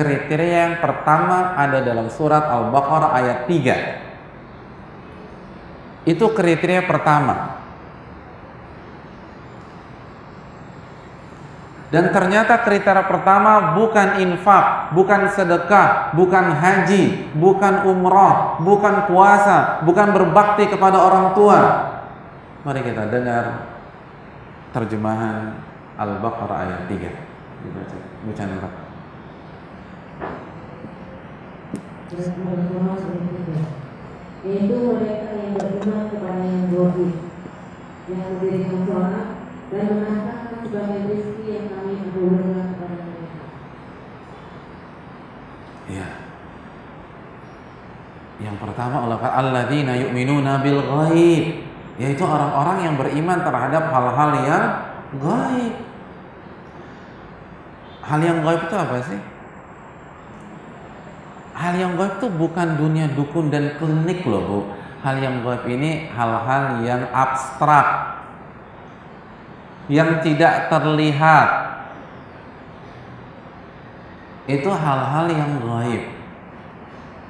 kriteria yang pertama ada dalam surat Al-Baqarah ayat 3. Itu kriteria pertama. Dan ternyata kriteria pertama bukan infak, bukan sedekah, bukan haji, bukan umrah, bukan puasa, bukan berbakti kepada orang tua. Mari kita dengar terjemahan Al-Baqarah ayat 3. Dibaca, bacaan lengkap. Yaitu mereka yang beriman kepada yang goib, yang mendirikan sholat dan menafkahkan sebagai rezeki yang kami anugerahkan kepada mereka. Ya. Yang pertama Allah kata alladzina yu'minuna bil ghaib, yaitu orang-orang yang beriman terhadap hal-hal yang gaib. Hal yang gaib itu apa sih? Hal yang gaib itu bukan dunia dukun dan klinik loh, Bu. Hal yang gaib ini hal-hal yang abstrak, yang tidak terlihat. Itu hal-hal yang gaib,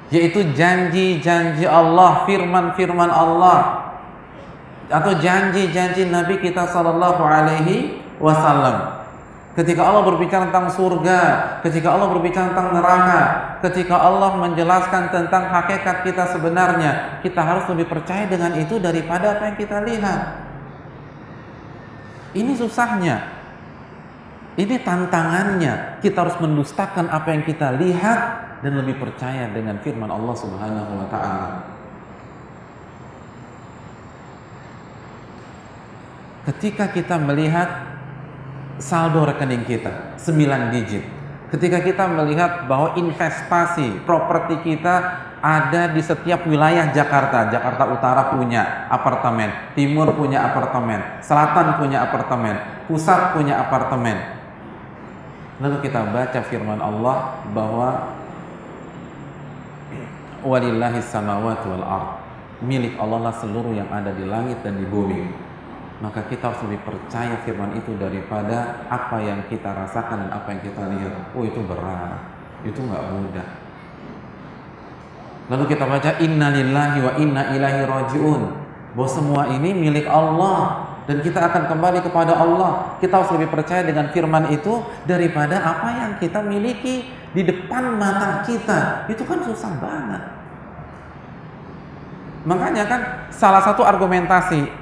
yaitu janji-janji Allah, firman-firman Allah, atau janji-janji Nabi kita sallallahu alaihi wasallam. Ketika Allah berbicara tentang surga, ketika Allah berbicara tentang neraka, ketika Allah menjelaskan tentang hakikat kita sebenarnya, kita harus lebih percaya dengan itu daripada apa yang kita lihat. Ini susahnya, ini tantangannya. Kita harus mendustakan apa yang kita lihat dan lebih percaya dengan firman Allah Subhanahu wa ta'ala. Ketika kita melihat saldo rekening kita 9 digit, ketika kita melihat bahwa investasi properti kita ada di setiap wilayah Jakarta, Jakarta Utara punya apartemen, Timur punya apartemen, Selatan punya apartemen, Pusat punya apartemen. Lalu kita baca firman Allah bahwa walillahis samawati wal ard, milik Allah lah seluruh yang ada di langit dan di bumi. Maka kita harus lebih percaya firman itu daripada apa yang kita rasakan dan apa yang kita lihat. Oh, itu berat, itu nggak mudah. Lalu kita baca inna lillahi wa inna ilaihi raji'un, bahwa semua ini milik Allah dan kita akan kembali kepada Allah. Kita harus lebih percaya dengan firman itu daripada apa yang kita miliki di depan mata kita. Itu kan susah banget. Makanya kan salah satu argumentasi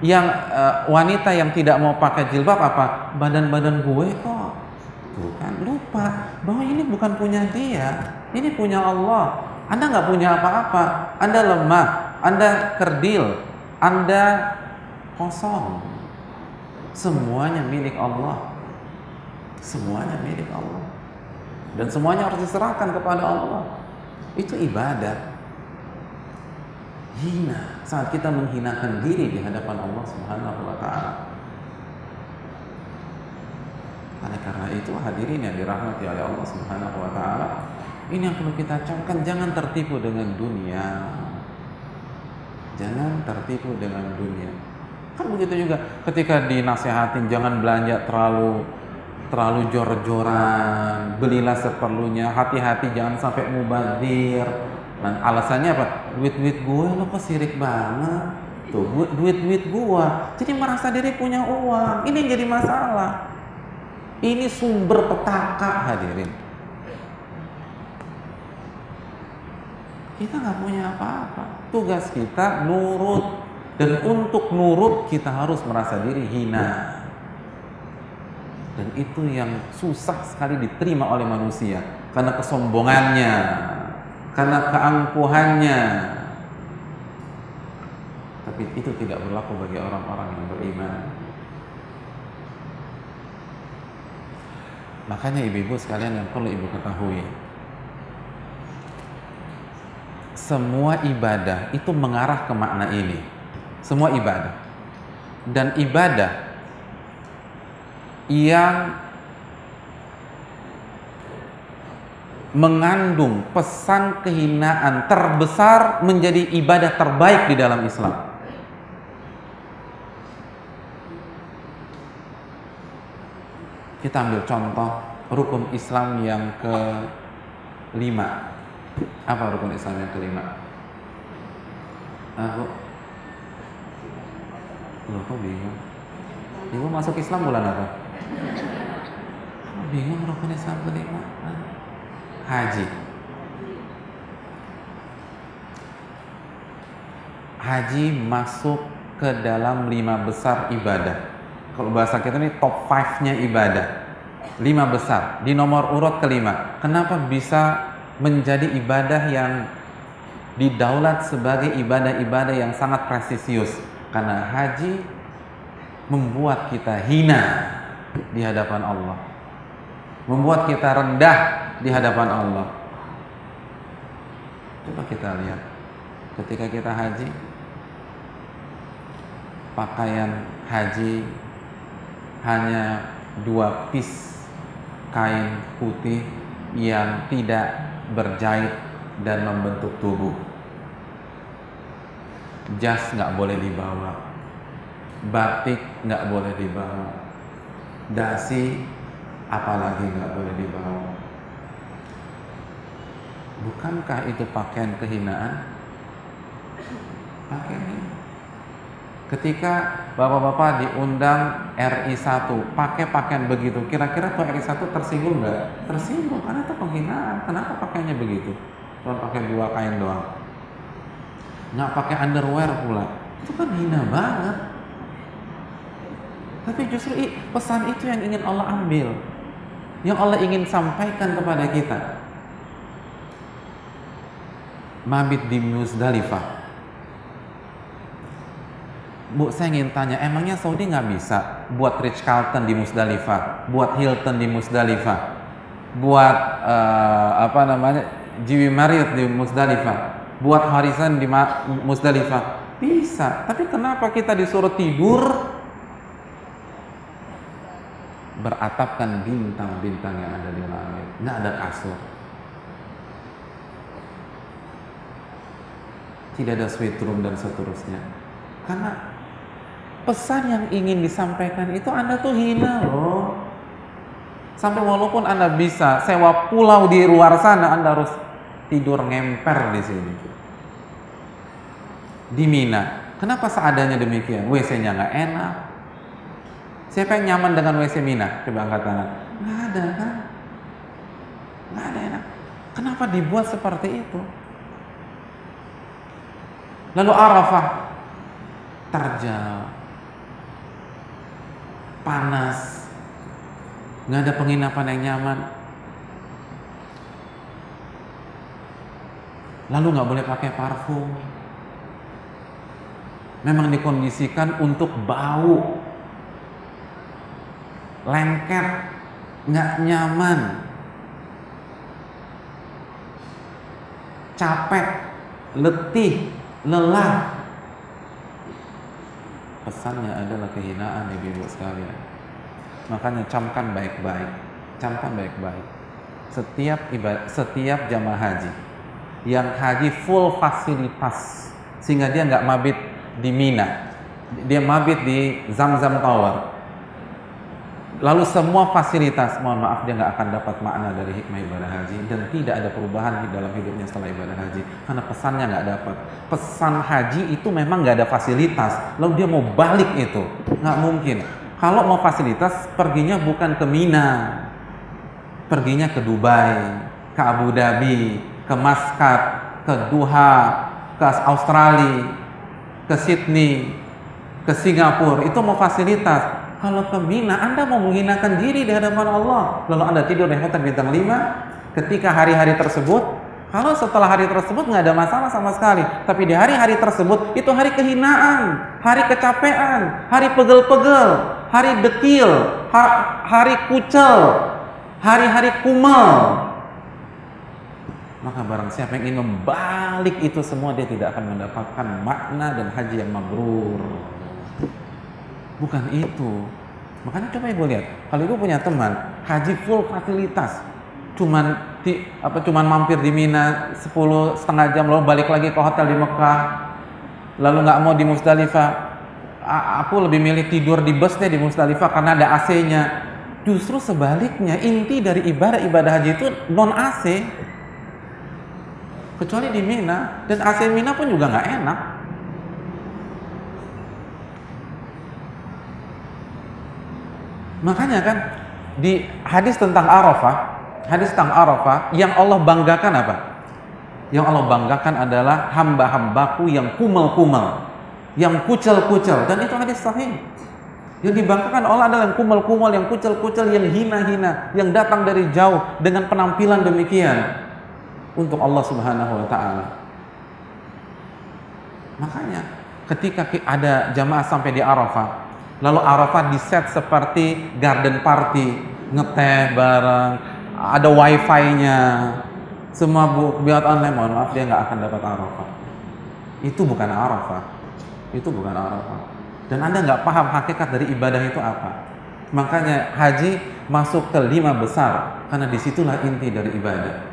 yang wanita yang tidak mau pakai jilbab apa? Badan-badan gue kok. Tuh kan, lupa bahwa ini bukan punya dia, ini punya Allah. Anda nggak punya apa-apa, Anda lemah, Anda kerdil, Anda kosong. Semuanya milik Allah. Semuanya milik Allah. Dan semuanya harus diserahkan kepada Allah. Itu ibadah. Hina saat kita menghinakan diri di hadapan Allah Subhanahu wa ta'ala. Oleh karena itu hadirin yang dirahmati oleh Allah Subhanahu wa ta'ala, ini yang perlu kita camkan. Jangan tertipu dengan dunia. Jangan jangan tertipu dengan dunia. Kan begitu juga ketika dinasehatin jangan belanja terlalu jor-joran, belilah seperlunya, hati-hati jangan sampai mubazir. Dan alasannya apa? Duit-duit gue lo kok sirik banget. Tuh, duit-duit gue. Jadi merasa diri punya uang. Ini yang jadi masalah. Ini sumber petaka, hadirin. Kita nggak punya apa-apa. Tugas kita nurut. Dan untuk nurut kita harus merasa diri hina. Dan itu yang susah sekali diterima oleh manusia. Karena kesombongannya, karena keangkuhannya. Tapi itu tidak berlaku bagi orang-orang yang beriman. Makanya ibu-ibu sekalian yang perlu ibu ketahui, semua ibadah itu mengarah ke makna ini. Semua ibadah. Dan ibadah yang mengandung pesan kehinaan terbesar menjadi ibadah terbaik di dalam Islam. Kita ambil contoh rukun Islam yang ke-5. Apa rukun Islam yang ke-5? Loh, kok bingung? Ibu masuk Islam bulan apa? Bingung rukun Islam ke-5? Haji. Haji masuk ke dalam 5 besar ibadah. Kalau bahasa kita ini top 5-nya ibadah. 5 besar, di nomor urut ke-5. Kenapa bisa menjadi ibadah yang didaulat sebagai ibadah-ibadah yang sangat presisius? Karena haji membuat kita hina di hadapan Allah, membuat kita rendah di hadapan Allah. Coba kita lihat, ketika kita haji, pakaian haji hanya 2 piece kain putih yang tidak berjahit dan membentuk tubuh. Jas nggak boleh dibawa, batik nggak boleh dibawa, dasi apalagi nggak boleh dibawa. Bukankah itu pakaian kehinaan? Pakaian ini. Ketika bapak-bapak diundang RI 1 pakai pakaian begitu, kira-kira tuh RI 1 tersinggung nggak? Tersinggung, karena itu penghinaan. Kenapa pakaiannya begitu? Cuma pakai 2 kain doang, nggak pakai underwear pula, itu kan hina banget. Tapi justru pesan itu yang ingin Allah ambil, yang Allah ingin sampaikan kepada kita. Mabit di Musdalifah. Bu, saya ingin tanya, emangnya Saudi nggak bisa buat Ritz-Carlton di Musdalifah, buat Hilton di Musdalifah, buat GW Marriott di Musdalifah, buat Horizon di Musdalifah? Bisa. Tapi kenapa kita disuruh tidur beratapkan bintang-bintang yang ada di langit, nggak ada kasur, tidak ada sweet room dan seterusnya? Karena pesan yang ingin disampaikan itu Anda tuh hina loh. Sampai walaupun Anda bisa sewa pulau di luar sana, Anda harus tidur ngemper di sini. Di Mina, kenapa seadanya demikian? WC-nya nggak enak. Siapa yang nyaman dengan WC Mina? Coba angkat tangan. Nggak ada kan? Nggak ada enak. Kenapa dibuat seperti itu? Lalu Arafah, terjal, panas, nggak ada penginapan yang nyaman. Lalu nggak boleh pakai parfum. Memang dikondisikan untuk bau, lengket, nggak nyaman, capek, letih, lelah. Pesannya adalah kehinaan, ibu-ibu sekalian. Makanya camkan baik-baik, camkan baik-baik. Setiap jamaah haji yang haji full fasilitas, sehingga dia nggak mabit di Mina. Dia mabit di Zamzam Tower. Lalu semua fasilitas, mohon maaf, dia nggak akan dapat makna dari hikmah ibadah haji, dan tidak ada perubahan dalam hidupnya setelah ibadah haji, karena pesannya nggak dapat. Pesan haji itu memang nggak ada fasilitas, lalu dia mau balik itu nggak mungkin. Kalau mau fasilitas, perginya bukan ke Mina, perginya ke Dubai, ke Abu Dhabi, ke Muscat, ke Doha, ke Australia, ke Sydney, ke Singapura. Itu mau fasilitas. Kalau ke Mina, Anda mau menghinakan diri di hadapan Allah. Lalu Anda tidur di hotel bintang 5 ketika hari-hari tersebut. Kalau setelah hari tersebut nggak ada masalah sama sekali. Tapi di hari-hari tersebut, itu hari kehinaan, hari kecapean, hari pegel-pegel, hari dekil, hari kucel, hari-hari kumal. Maka barang siapa yang ingin membalik itu semua, dia tidak akan mendapatkan makna dan haji yang mabrur. Bukan itu. Makanya coba ibu lihat, kalau ibu punya teman haji full fasilitas, cuman mampir di Mina 10,5 jam lalu balik lagi ke hotel di Mekah, lalu nggak mau di Musdalifah, aku lebih milih tidur di bus deh di Musdalifah karena ada AC-nya. Justru sebaliknya, inti dari ibadah haji itu non AC, kecuali di Mina, dan AC Mina pun juga nggak enak. Makanya kan di hadis tentang Arafah, yang Allah banggakan apa? Yang Allah banggakan adalah hamba-hambaku yang kumal-kumal, yang kucel-kucel, dan itu hadis sahih. Yang dibanggakan Allah adalah yang kumal-kumal, yang kucel-kucel, yang hina-hina, yang datang dari jauh dengan penampilan demikian untuk Allah Subhanahu wa taala. Makanya ketika ada jamaah sampai di Arafah, lalu Arafah di-set seperti garden party, ngeteh bareng, ada wifi-nya, semua buat online, mohon maaf, dia nggak akan dapat Arafah. Itu bukan Arafah. Dan Anda nggak paham hakikat dari ibadah itu apa. Makanya haji masuk ke 5 besar, karena disitulah inti dari ibadah.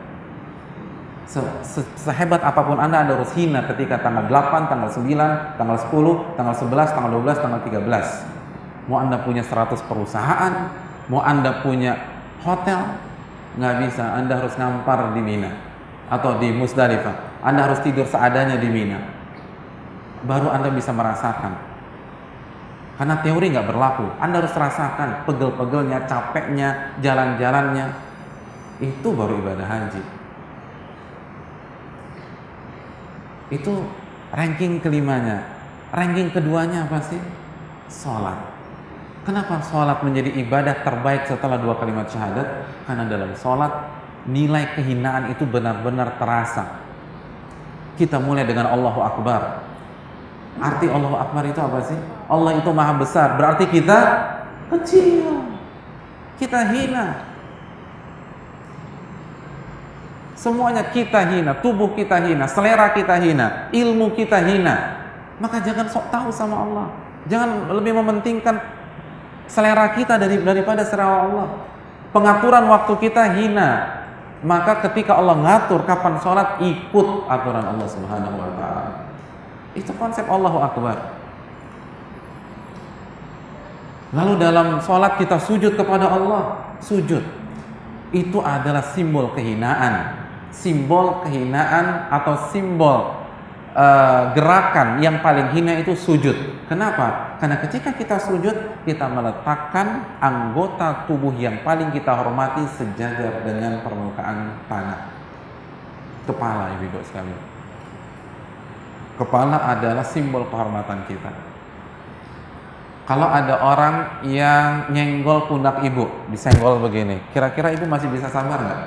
Sehebat apapun Anda harus hina ketika tanggal 8, tanggal 9, tanggal 10, tanggal 11, tanggal 12, tanggal 13. Mau Anda punya 100 perusahaan, mau Anda punya hotel, nggak bisa. Anda harus ngampar di Mina atau di Musdalifah. Anda harus tidur seadanya di Mina. Baru Anda bisa merasakan. Karena teori nggak berlaku. Anda harus rasakan pegel-pegelnya, capeknya, jalan-jalannya. Itu baru ibadah haji. Itu ranking kelimanya. Ranking keduanya apa sih? Sholat. Kenapa sholat menjadi ibadah terbaik setelah 2 kalimat syahadat? Karena dalam sholat nilai kehinaan itu benar-benar terasa. Kita mulai dengan Allahu Akbar. Arti Allahu Akbar itu apa sih? Allah itu maha besar, berarti kita kecil, kita hina. Semuanya kita hina, tubuh kita hina, selera kita hina, ilmu kita hina. Maka jangan sok tahu sama Allah. Jangan lebih mementingkan selera kita daripada selera Allah. Pengaturan waktu kita hina. Maka ketika Allah ngatur kapan sholat, ikut aturan Allah Subhanahu wa ta'ala. Itu konsep Allahu Akbar. Lalu dalam sholat kita sujud kepada Allah. Sujud itu adalah simbol kehinaan. Simbol kehinaan atau simbol gerakan yang paling hina itu sujud. Kenapa? Karena ketika kita sujud, kita meletakkan anggota tubuh yang paling kita hormati sejajar dengan permukaan tanah. Kepala, ibu-ibu sekalian. Kepala adalah simbol kehormatan kita. Kalau ada orang yang nyenggol pundak ibu, disenggol begini, kira-kira ibu masih bisa sabar nggak?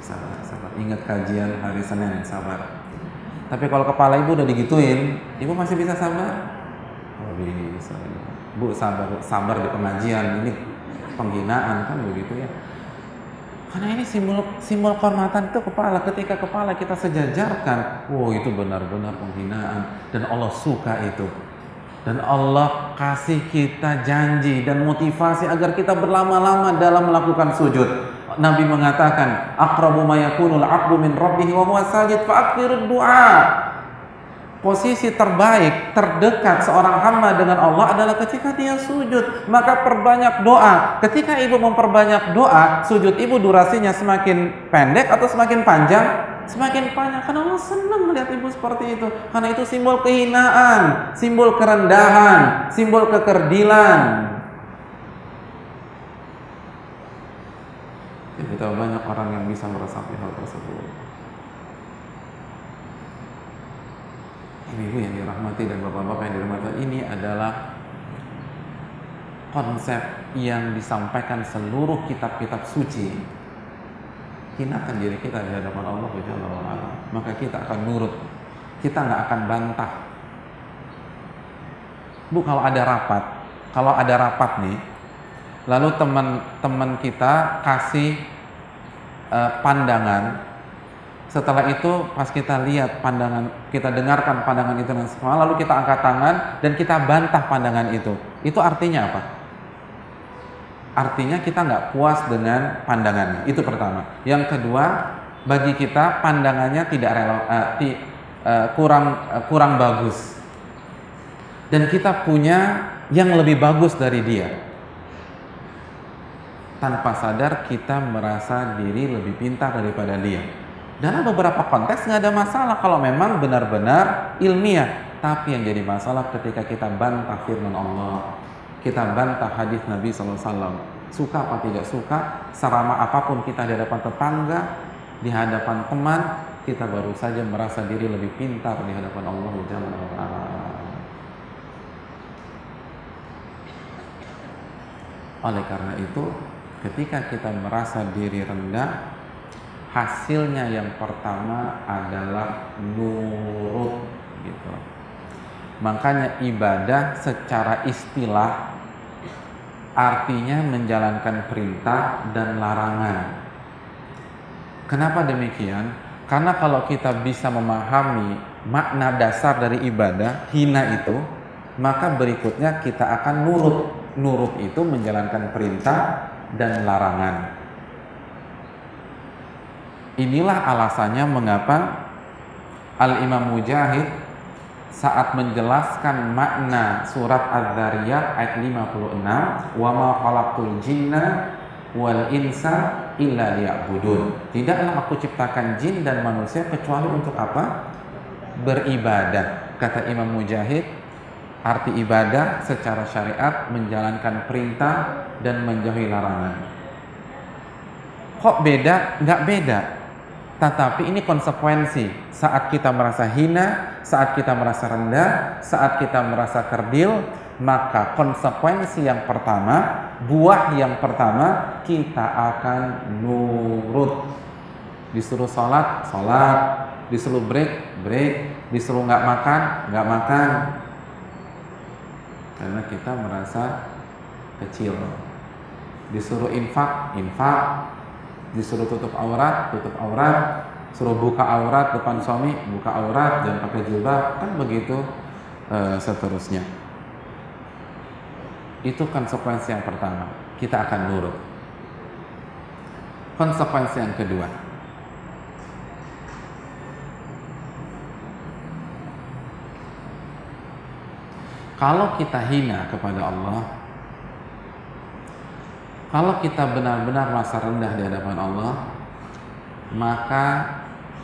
Sabar. Ingat kajian hari Senin, sabar. Tapi kalau kepala ibu udah digituin, ibu masih bisa sabar? Oh, bisa. Bu, sabar di pengajian, ini penghinaan kan begitu ya. Karena ini simbol kehormatan itu kepala. Ketika kepala kita sejajarkan, itu benar-benar penghinaan, dan Allah suka itu. Dan Allah kasih kita janji dan motivasi agar kita berlama-lama dalam melakukan sujud. Nabi mengatakan, aqrabu ma yakunul 'abdu min rabbih wa huwa sajid fa akthirud du'a. posisi terbaik, terdekat seorang hamba dengan Allah adalah ketika dia sujud. Maka perbanyak doa. Ketika ibu memperbanyak doa, sujud ibu durasinya semakin pendek atau semakin panjang? Semakin panjang. Karena Allah senang melihat ibu seperti itu. Karena itu simbol kehinaan, simbol kerendahan, simbol kekerdilan. Kita banyak orang yang bisa merasakan hal tersebut. Ibu yang dirahmati dan bapak-bapak yang dirahmati, ini adalah konsep yang disampaikan seluruh kitab-kitab suci. Hinakan diri kita di hadapan Allah Jalla wa Ala, maka kita akan nurut, kita nggak akan bantah. Bu, kalau ada rapat nih, lalu teman-teman kita kasih pandangan. Setelah itu pas kita lihat pandangan, kita dengarkan pandangan itu dengan semua, lalu kita angkat tangan dan kita bantah pandangan itu. Itu artinya apa? Artinya kita nggak puas dengan pandangannya. Itu pertama. Yang kedua, bagi kita pandangannya tidak kurang bagus. Dan kita punya yang lebih bagus dari dia. Tanpa sadar kita merasa diri lebih pintar daripada dia. Dalam beberapa konteks nggak ada masalah kalau memang benar-benar ilmiah. Tapi yang jadi masalah ketika kita bantah firman Allah, kita bantah hadis Nabi SAW. Suka apa tidak suka, seramah apapun kita di hadapan tetangga, di hadapan teman, kita baru saja merasa diri lebih pintar di hadapan Allah Jalla wa Ala. Oleh karena itu, ketika kita merasa diri rendah, hasilnya yang pertama adalah nurut gitu. Makanya ibadah secara istilah artinya menjalankan perintah dan larangan. Kenapa demikian? Karena kalau kita bisa memahami makna dasar dari ibadah hina itu, maka berikutnya kita akan nurut. Nurut itu menjalankan perintah dan larangan. Inilah alasannya mengapa Al-Imam Mujahid saat menjelaskan makna surat Az-Zariyat ayat 56, wa ma khalaqtul jinna wal insa illa liya'budun. Tidaklah aku ciptakan jin dan manusia kecuali untuk apa? Beribadah. Kata Imam Mujahid, arti ibadah secara syariat menjalankan perintah dan menjauhi larangan. Kok beda? Nggak beda. Tetapi ini konsekuensi. Saat kita merasa hina, saat kita merasa rendah, saat kita merasa kerdil, maka konsekuensi yang pertama, buah yang pertama, kita akan nurut. Disuruh sholat, sholat. Disuruh break, break. Disuruh nggak makan, nggak makan. Karena kita merasa kecil. Disuruh infak, infak. Disuruh tutup aurat, suruh buka aurat depan suami, buka aurat, jangan pakai jilbab, kan begitu seterusnya. Itu konsekuensi yang pertama, kita akan nurut. Konsekuensi yang kedua, kalau kita hina kepada Allah, kalau kita benar-benar merasa rendah di hadapan Allah, maka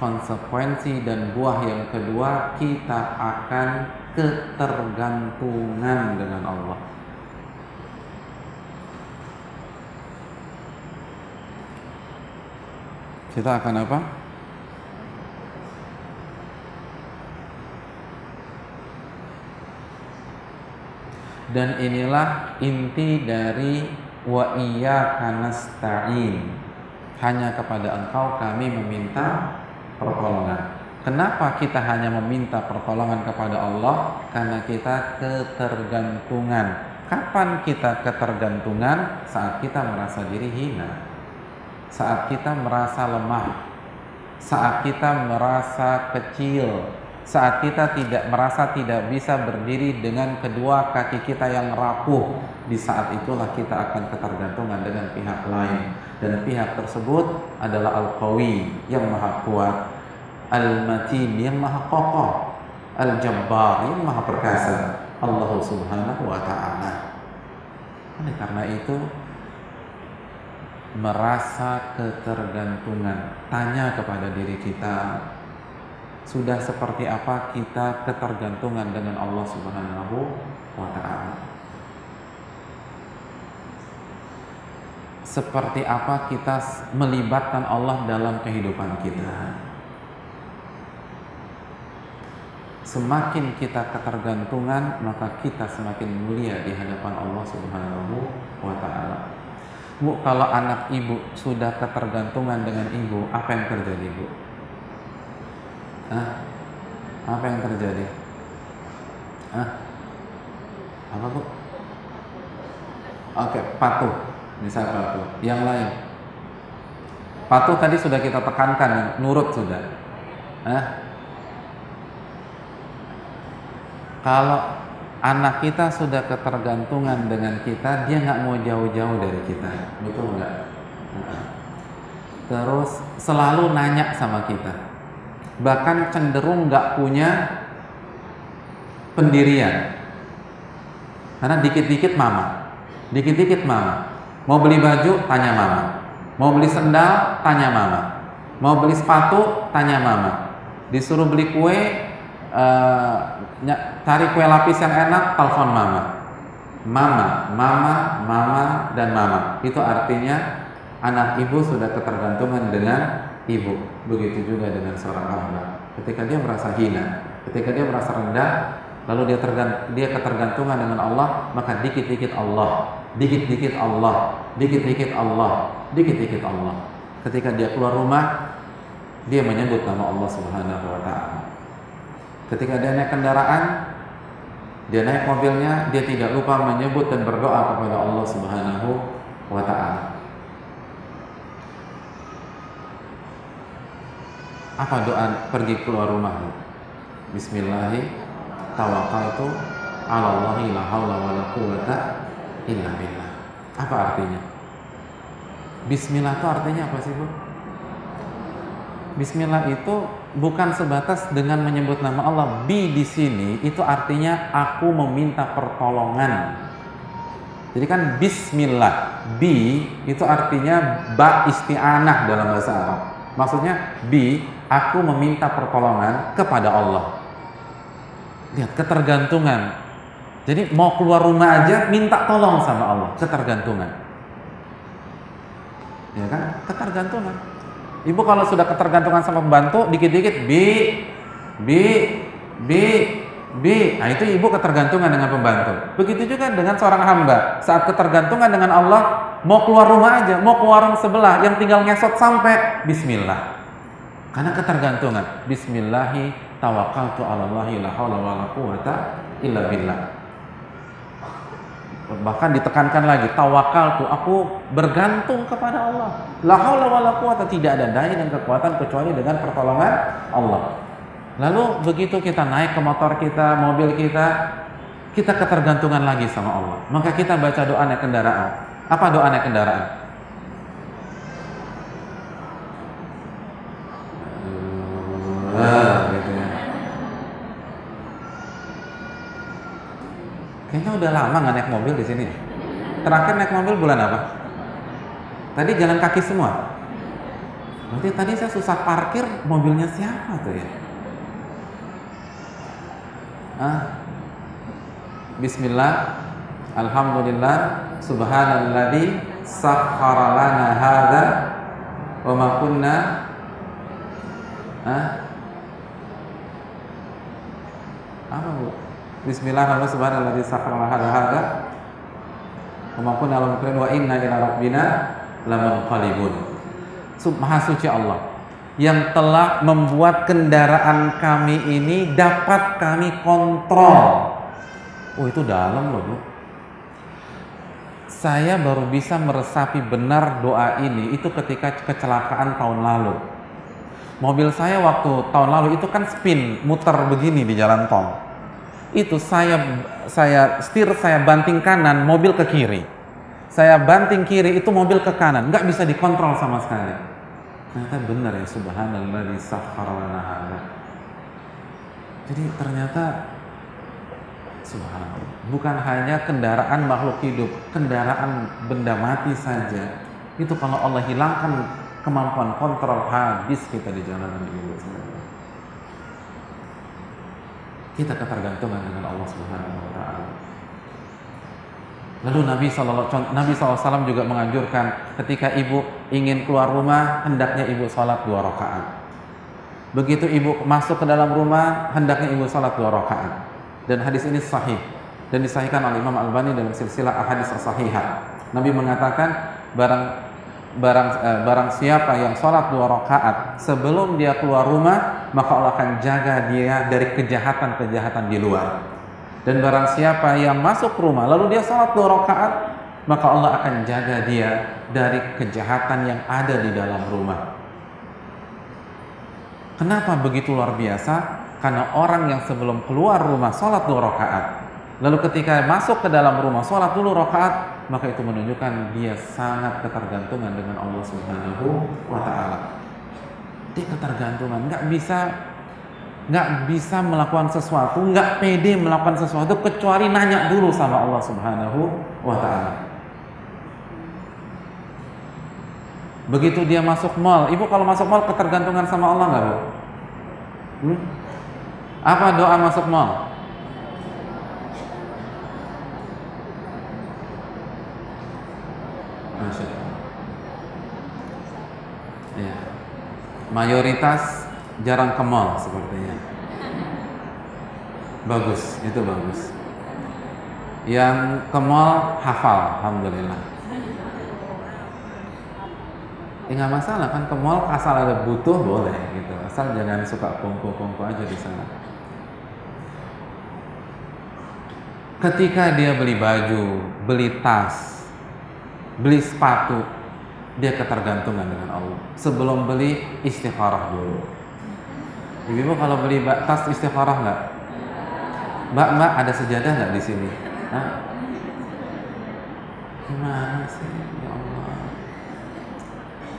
konsekuensi dan buah yang kedua, kita akan ketergantungan dengan Allah. Kita akan apa? Dan inilah inti dari wa iyyaka nasta'in. Hanya kepada Engkau kami meminta pertolongan. Kenapa kita hanya meminta pertolongan kepada Allah? Karena kita ketergantungan. Kapan kita ketergantungan? Saat kita merasa diri hina, saat kita merasa lemah, saat kita merasa kecil, saat kita merasa tidak bisa berdiri dengan kedua kaki kita yang rapuh. Di saat itulah kita akan ketergantungan dengan pihak lain, dan pihak tersebut adalah Al-Qawi yang maha kuat, Al-Matin yang maha kokoh. Al-Jabbar, yang maha perkasa, Allah Subhanahu wa ta'ala. Oleh karena itu, merasa ketergantungan, tanya kepada diri kita, sudah seperti apa kita ketergantungan dengan Allah Subhanahu wa ta'ala? Seperti apa kita melibatkan Allah dalam kehidupan kita? Semakin kita ketergantungan, maka kita semakin mulia di hadapan Allah Subhanahu wa ta'ala. Bu, kalau anak ibu sudah ketergantungan dengan ibu, apa yang terjadi, Bu? Apa yang terjadi? Apa, Bu? Oke, patuh. Misal patuh. Yang lain? Patuh tadi sudah kita tekankan, nurut sudah. Kalau anak kita sudah ketergantungan dengan kita, dia nggak mau jauh-jauh dari kita, betul nggak? Terus selalu nanya sama kita, bahkan cenderung nggak punya pendirian, karena dikit-dikit mama, dikit-dikit mama. Mau beli baju, tanya mama. Mau beli sendal, tanya mama. Mau beli sepatu, tanya mama. Disuruh beli kue, cari kue lapis yang enak, telepon mama. Mama, dan mama. Itu artinya anak ibu sudah ketergantungan dengan ibu. Begitu juga dengan seorang hamba. Ketika dia merasa hina, ketika dia merasa rendah, lalu dia ketergantungan dengan Allah, maka dikit-dikit Allah, dikit-dikit Allah, dikit-dikit Allah, dikit-dikit Allah. Ketika dia keluar rumah, dia menyebut nama Allah Subhanahu wa ta'ala. Ketika dia naik kendaraan, dia naik mobilnya, dia tidak lupa menyebut dan berdoa kepada Allah Subhanahu wa ta'ala. Apa doa pergi keluar rumah? Bismillahirrahmanirrahim, tawakkaltu 'ala Allahi la haula wala quwwata illa billah. Apa artinya? Bismillah itu artinya apa sih, Bu? Bismillah itu bukan sebatas dengan menyebut nama Allah. Bi di sini itu artinya aku meminta pertolongan. Jadi kan bismillah, bi itu artinya ba isti'anah dalam bahasa Arab. Maksudnya bi, aku meminta pertolongan kepada Allah. Lihat ketergantungan. Jadi mau keluar rumah aja minta tolong sama Allah, ketergantungan. Ya kan? Ketergantungan. Ibu kalau sudah ketergantungan sama pembantu, dikit-dikit bi. Nah itu ibu ketergantungan dengan pembantu. Begitu juga dengan seorang hamba. Saat ketergantungan dengan Allah, mau keluar rumah aja, mau ke warung sebelah, yang tinggal ngesot sampai bismillah. Karena ketergantungan. Bismillahi tawakkaltu 'ala Allahi la haula wala quwwata illa billah. Bahkan ditekankan lagi, tawakal tuh aku bergantung kepada Allah. La haula wala quwwata, tidak ada daya dan kekuatan kecuali dengan pertolongan Allah. Lalu begitu kita naik ke motor kita, mobil kita ketergantungan lagi sama Allah. Maka kita baca doa naik kendaraan. Apa doa naik kendaraan? Gitu ya. Kayaknya udah lama nggak naik mobil di sini. Terakhir naik mobil bulan apa? Tadi jalan kaki semua. Berarti tadi saya susah parkir, mobilnya siapa tuh ya? Bismillah, alhamdulillah, subhanalladzi sakhkhara lana hadza wa ma kunna apa, Bu? Bismillah, subhanalladzi sakhkhara lana hadza wa ma kunna lahu muqrinin wa inna ila rabbina lamunqalibun. Maha suci Allah yang telah membuat kendaraan kami ini dapat kami kontrol. Oh, itu dalam loh, Bu. Saya baru bisa meresapi benar doa ini itu ketika kecelakaan tahun lalu. Mobil saya waktu tahun lalu itu kan spin, muter begini di jalan tol. Itu saya setir, saya banting kanan, mobil ke kiri. Saya banting kiri, itu mobil ke kanan, nggak bisa dikontrol sama sekali. Ternyata benar ya, subhanallah, sakhkhara lana hadza. Jadi ternyata subhanallah, bukan hanya kendaraan makhluk hidup, kendaraan benda mati saja itu kalau Allah hilangkan kemampuan kontrol, habis kita di jalanan ini. Kita ketergantungan dengan Allah Subhanahu wa taala. Lalu Nabi SAW juga menganjurkan ketika ibu ingin keluar rumah, hendaknya ibu sholat 2 rakaat. Begitu ibu masuk ke dalam rumah, hendaknya ibu sholat 2 rakaat. Dan hadis ini sahih dan disahihkan oleh Imam Albani dalam silsilah ahadits as-sahihah. Nabi mengatakan barang siapa yang sholat 2 rakaat sebelum dia keluar rumah, maka Allah akan jaga dia dari kejahatan-kejahatan di luar. Dan barang siapa yang masuk rumah lalu dia sholat 2 rakaat, maka Allah akan jaga dia dari kejahatan yang ada di dalam rumah. Kenapa begitu luar biasa? Karena orang yang sebelum keluar rumah sholat 2 rakaat, lalu ketika masuk ke dalam rumah sholat 2 rakaat, maka itu menunjukkan dia sangat ketergantungan dengan Allah Subhanahu wa taala. Dia ketergantungan, nggak bisa melakukan sesuatu, nggak pede melakukan sesuatu kecuali nanya dulu sama Allah Subhanahu wa taala. Begitu dia masuk mall, ibu kalau masuk mall ketergantungan sama Allah nggak, Bu? Apa doa masuk mall? Masya Allah. Ya. Mayoritas jarang ke mall sepertinya. Bagus, itu bagus. Yang ke mall hafal, alhamdulillah. Nggak masalah kan, ke mall asal ada butuh boleh gitu, asal jangan suka kongko-kongko aja di sana. Ketika dia beli baju, beli tas, beli sepatu, dia ketergantungan dengan Allah. Sebelum beli istikharah dulu. Ibu kalau beli tas istikharah nggak? Mbak ada sejadah nggak di sini? Hah? Gimana sih? Ya Allah.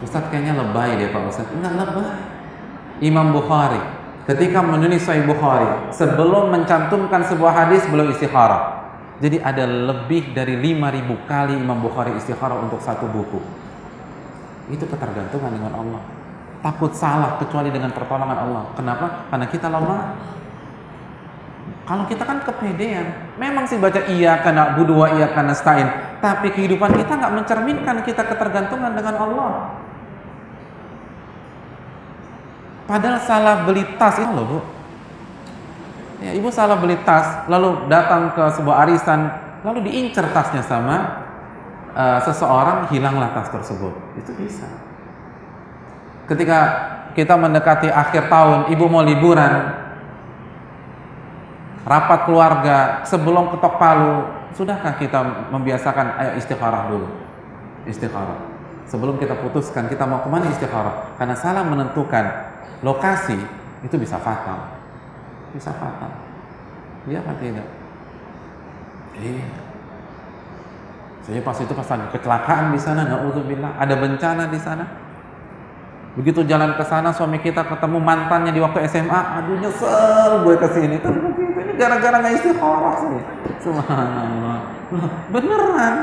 Ustadz kayaknya lebay deh Pak Ustadz. Enggak lebay. Imam Bukhari ketika menulis Sahih Bukhari, sebelum mencantumkan sebuah hadis beliau istikharah. Jadi ada lebih dari 5.000 kali Imam Bukhari istikharah untuk satu buku. Itu ketergantungan dengan Allah. Takut salah kecuali dengan pertolongan Allah. Kenapa? Karena kita lemah. Kalau kita kan kepedean. Memang sih baca iyyaka na'budu wa iyyaka nasta'in, tapi kehidupan kita nggak mencerminkan kita ketergantungan dengan Allah. Padahal salah beli tas itu loh, Bu. Ya, ibu salah beli tas, lalu datang ke sebuah arisan, lalu diincar tasnya sama seseorang, hilanglah tas tersebut. Itu bisa. Ketika kita mendekati akhir tahun, ibu mau liburan, rapat keluarga, sebelum ketok palu, sudahkah kita membiasakan ayo istikharah dulu? Istikharah. Sebelum kita putuskan kita mau kemana, istikharah. Karena salah menentukan lokasi itu bisa fatal. Bisa fatal. Iya apa tidak? Iya. Saya pas lagi kecelakaan di sana, na'udzubillah, ada bencana di sana. Begitu jalan ke sana, suami kita ketemu mantannya di waktu SMA, aduh nyesel gue kesini. Tapi begitu, ini gara-gara nggak istikharah sih. Subhanallah. Beneran.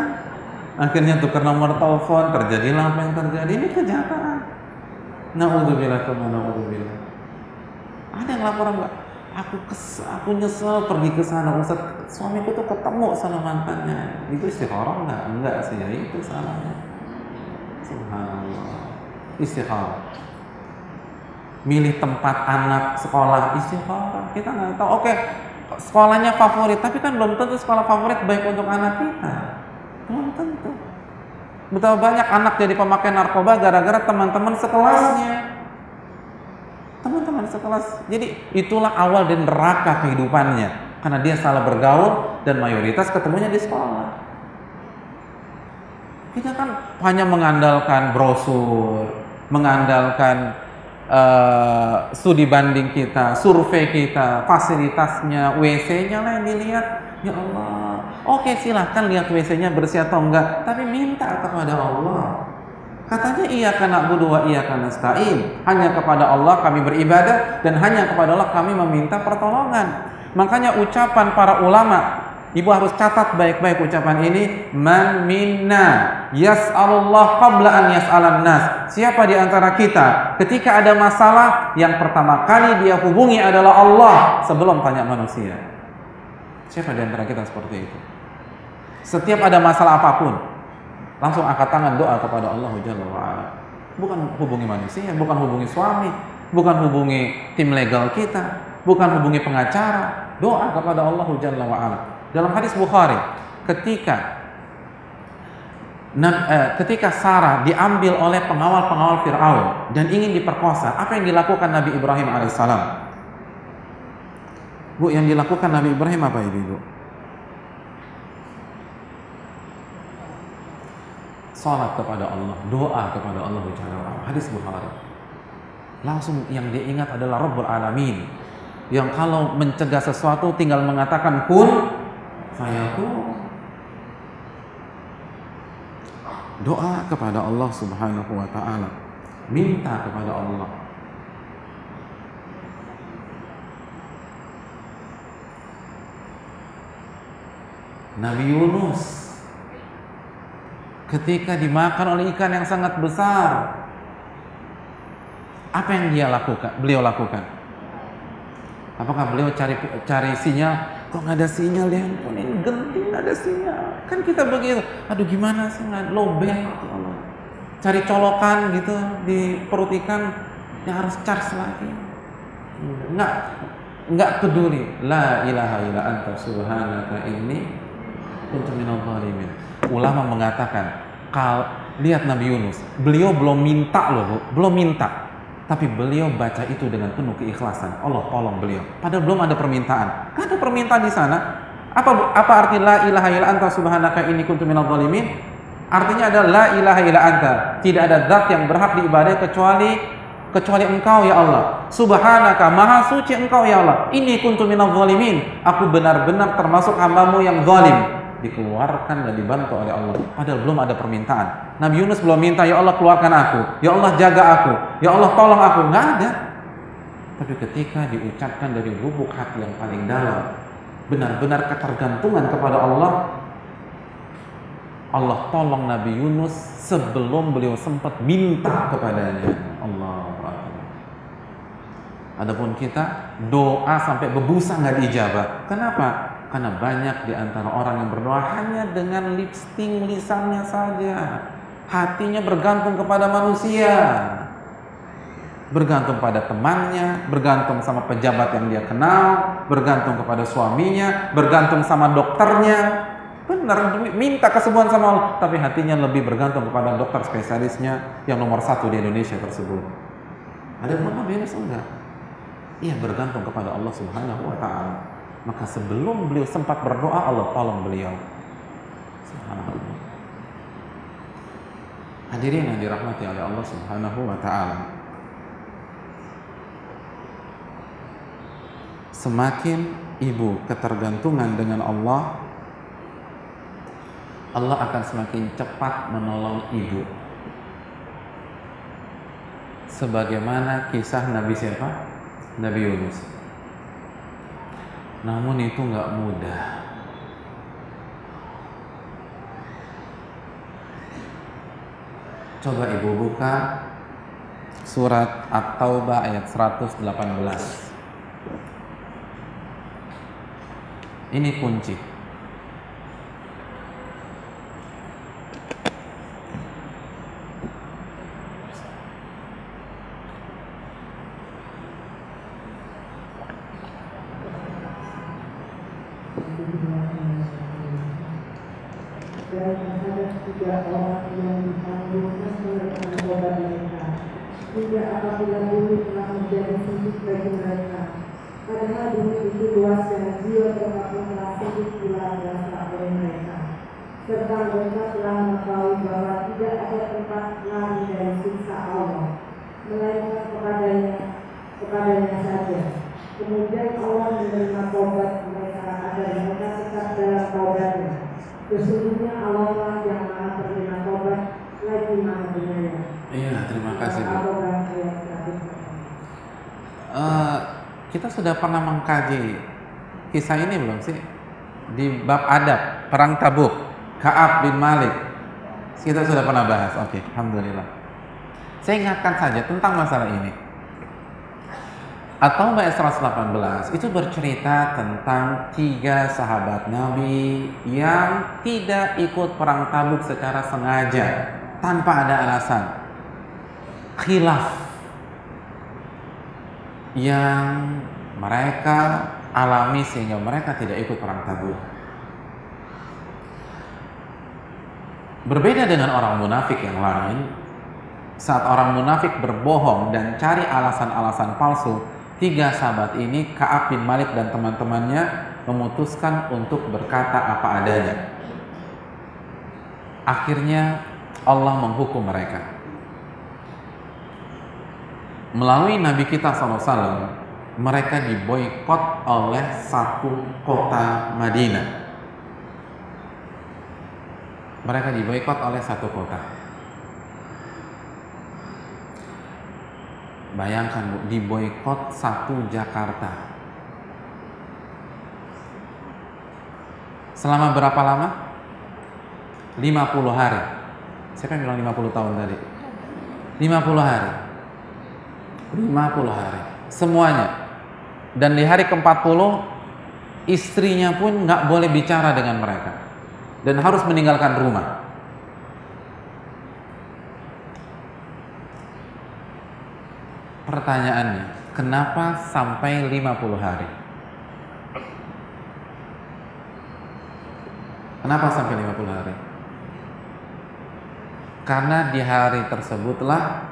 Akhirnya tukar nomor telepon, terjadilah apa yang terjadi. Ini kenyataan. Na'udzubillah, na'udzubillah. Ada yang laporan nggak? Aku nyesel pergi ke sana, Ustaz. Suamiku tuh ketemu sama mantannya. Itu istikharah nggak? Enggak sih, ya itu salahnya. Subhanallah. Istikharah. Milih tempat anak sekolah, istikharah. Kita nggak tahu. Oke, sekolahnya favorit, tapi kan belum tentu sekolah favorit baik untuk anak kita. Belum tentu. Betapa banyak anak jadi pemakai narkoba gara-gara teman-teman sekelasnya. Teman-teman sekelas. Jadi itulah awal dan neraka kehidupannya, karena dia salah bergaul dan mayoritas ketemunya di sekolah. Kita kan hanya mengandalkan brosur, mengandalkan studi banding kita, survei kita, fasilitasnya, WC-nya lah yang dilihat. Ya Allah, oke silahkan lihat WC-nya bersih atau enggak, tapi minta kepada Allah. Katanya iyyaka na'budu wa iyyaka nasta'in. Hanya kepada Allah kami beribadah dan hanya kepada Allah kami meminta pertolongan. Makanya ucapan para ulama, ibu harus catat baik-baik ucapan ini, man minna yas'alullah qabla an yas'alan nas. Siapa di antara kita ketika ada masalah yang pertama kali dia hubungi adalah Allah sebelum tanya manusia. Siapa di antara kita seperti itu? Setiap ada masalah apapun langsung angkat tangan doa kepada Allah Jalla wa ala. Bukan hubungi manusia, bukan hubungi suami, bukan hubungi tim legal kita, bukan hubungi pengacara, doa kepada Allah Jalla wa ala. Dalam hadis Bukhari, ketika Sarah diambil oleh pengawal-pengawal Fir'aun dan ingin diperkosa, apa yang dilakukan Nabi Ibrahim alaihissalam? Bu, yang dilakukan Nabi Ibrahim apa ibu? Salat kepada Allah, doa kepada Allah Jalla wa ala. Hadis Bukhari. Langsung yang dia ingat adalah Rabbul Alamin, yang kalau mencegah sesuatu tinggal mengatakan kun fayakun. Doa kepada Allah Subhanahu wa taala, minta kepada Allah. Nabi Yunus ketika dimakan oleh ikan yang sangat besar, apa yang beliau lakukan? Apakah beliau cari sinyal? Kok nggak ada sinyal ya? Ini genting nggak ada sinyal. Kan kita begitu. Aduh gimana sih nggak lobeng? Cari colokan gitu di perut ikan yang harus charge lagi. Nggak peduli. La ilaha illa anta subhanaka inni kuntu minadh dhalimin. Ulama mengatakan, lihat Nabi Yunus, beliau belum minta loh, Bu. Belum minta. Tapi beliau baca itu dengan penuh keikhlasan. Allah tolong beliau. Padahal belum ada permintaan. Gak ada permintaan di sana. Apa arti la ilaha illa anta subhanaka inni kuntu minadh dhalimin? Artinya adalah la ilaha illa anta. Tidak ada zat yang berhak diibadai kecuali Engkau ya Allah. Subhanaka, maha suci Engkau ya Allah. Inni kuntu minadh dhalimin. Aku benar-benar termasuk hamba-Mu yang zalim. Dikeluarkan dan dibantu oleh Allah. Padahal belum ada permintaan. Nabi Yunus belum minta, ya Allah keluarkan aku, ya Allah jaga aku, ya Allah tolong aku. Nggak ada. Tapi ketika diucapkan dari lubuk hati yang paling dalam, benar-benar ketergantungan kepada Allah, Allah tolong Nabi Yunus sebelum beliau sempat minta kepadanya. Allah. Adapun kita doa sampai berbusa nggak diijabah. Kenapa? Karena banyak di antara orang yang berdoa hanya dengan lipsting lisannya saja. Hatinya bergantung kepada manusia. Bergantung pada temannya, bergantung sama pejabat yang dia kenal, bergantung kepada suaminya, bergantung sama dokternya. Benar, minta kesembuhan sama Allah, tapi hatinya lebih bergantung kepada dokter spesialisnya yang nomor 1 di Indonesia tersebut. Ada yang mana beres enggak? Iya, bergantung kepada Allah Subhanahu wa taala. Maka sebelum beliau sempat berdoa, Allah tolong beliau. Subhanallah. Hadirin yang dirahmati oleh Allah Subhanahu wa taala. Semakin ibu ketergantungan dengan Allah, Allah akan semakin cepat menolong ibu. Sebagaimana kisah Nabi siapa? Nabi Yunus. Namun itu nggak mudah. Coba ibu buka surat At-Taubah ayat 118. Ini kunci. Sesungguhnya Allah yang Maha Penerima Taubat lagi mana benar? Iya, terima kasih Bu. Apakah saya harus Kita sudah pernah mengkaji kisah ini belum sih? Di bab adab perang Tabuk, Ka'ab bin Malik. Kita sudah pernah bahas. Oke, alhamdulillah. Saya ingatkan saja tentang masalah ini. At-Taubah 118 itu bercerita tentang 3 sahabat Nabi yang tidak ikut perang Tabuk secara sengaja tanpa ada alasan. Khilaf yang mereka alami sehingga mereka tidak ikut perang Tabuk. Berbeda dengan orang munafik yang lain, saat orang munafik berbohong dan cari alasan-alasan palsu, 3 sahabat ini, Ka'ab bin Malik dan teman-temannya, memutuskan untuk berkata apa adanya. Akhirnya Allah menghukum mereka. Melalui Nabi kita SAW, mereka diboikot oleh satu kota Madinah. Mereka diboikot oleh satu kota. Bayangkan Bu, diboikot satu Jakarta. Selama berapa lama? 50 hari. Siapa yang bilang 50 tahun tadi? 50 hari. 50 hari. Semuanya. Dan di hari ke-40 istrinya pun nggak boleh bicara dengan mereka dan harus meninggalkan rumah. Pertanyaannya, kenapa sampai 50 hari? Kenapa sampai 50 hari? Karena di hari tersebutlah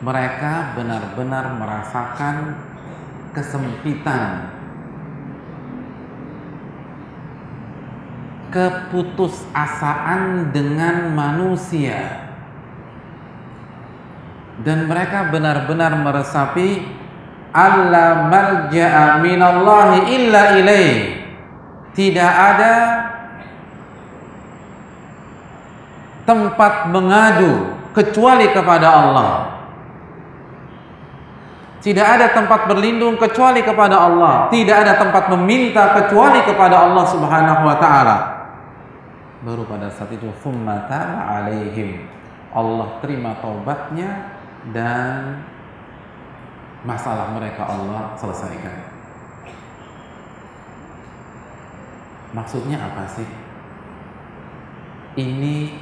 mereka benar-benar merasakan kesempitan, keputusasaan dengan manusia, dan mereka benar-benar meresapi alla malja'a minallahi illa ilaih. Tidak ada tempat mengadu kecuali kepada Allah. Tidak ada tempat berlindung kecuali kepada Allah. Tidak ada tempat meminta kecuali kepada Allah Subhanahu wa taala. Baru pada saat itu tsumma taba alaihim, Allah terima taubatnya dan masalah mereka Allah selesaikan. Maksudnya apa sih? Ini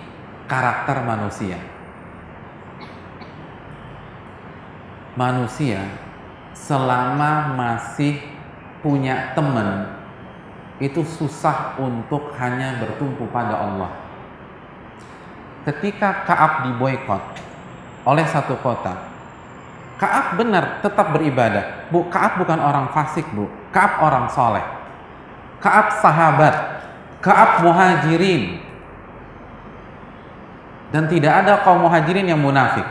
karakter manusia. Manusia selama masih punya teman itu susah untuk hanya bertumpu pada Allah. Ketika Ka'ab diboikot oleh satu kota, Ka'ab benar tetap beribadah. Bu, Ka'ab bukan orang fasik, Bu. Ka'ab orang soleh. Ka'ab sahabat. Ka'ab muhajirin. Dan tidak ada kaum muhajirin yang munafik.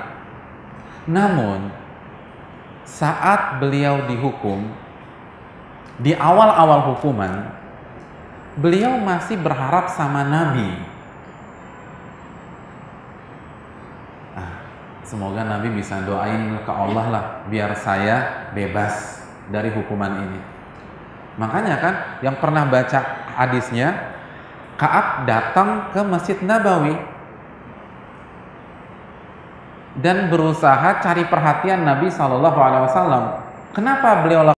Namun saat beliau dihukum, di awal-awal hukuman, beliau masih berharap sama Nabi. Semoga Nabi bisa doain ke Allah lah, biar saya bebas dari hukuman ini. Makanya kan, yang pernah baca hadisnya, Ka'ab datang ke Masjid Nabawi dan berusaha cari perhatian Nabi SAW. Kenapa beliau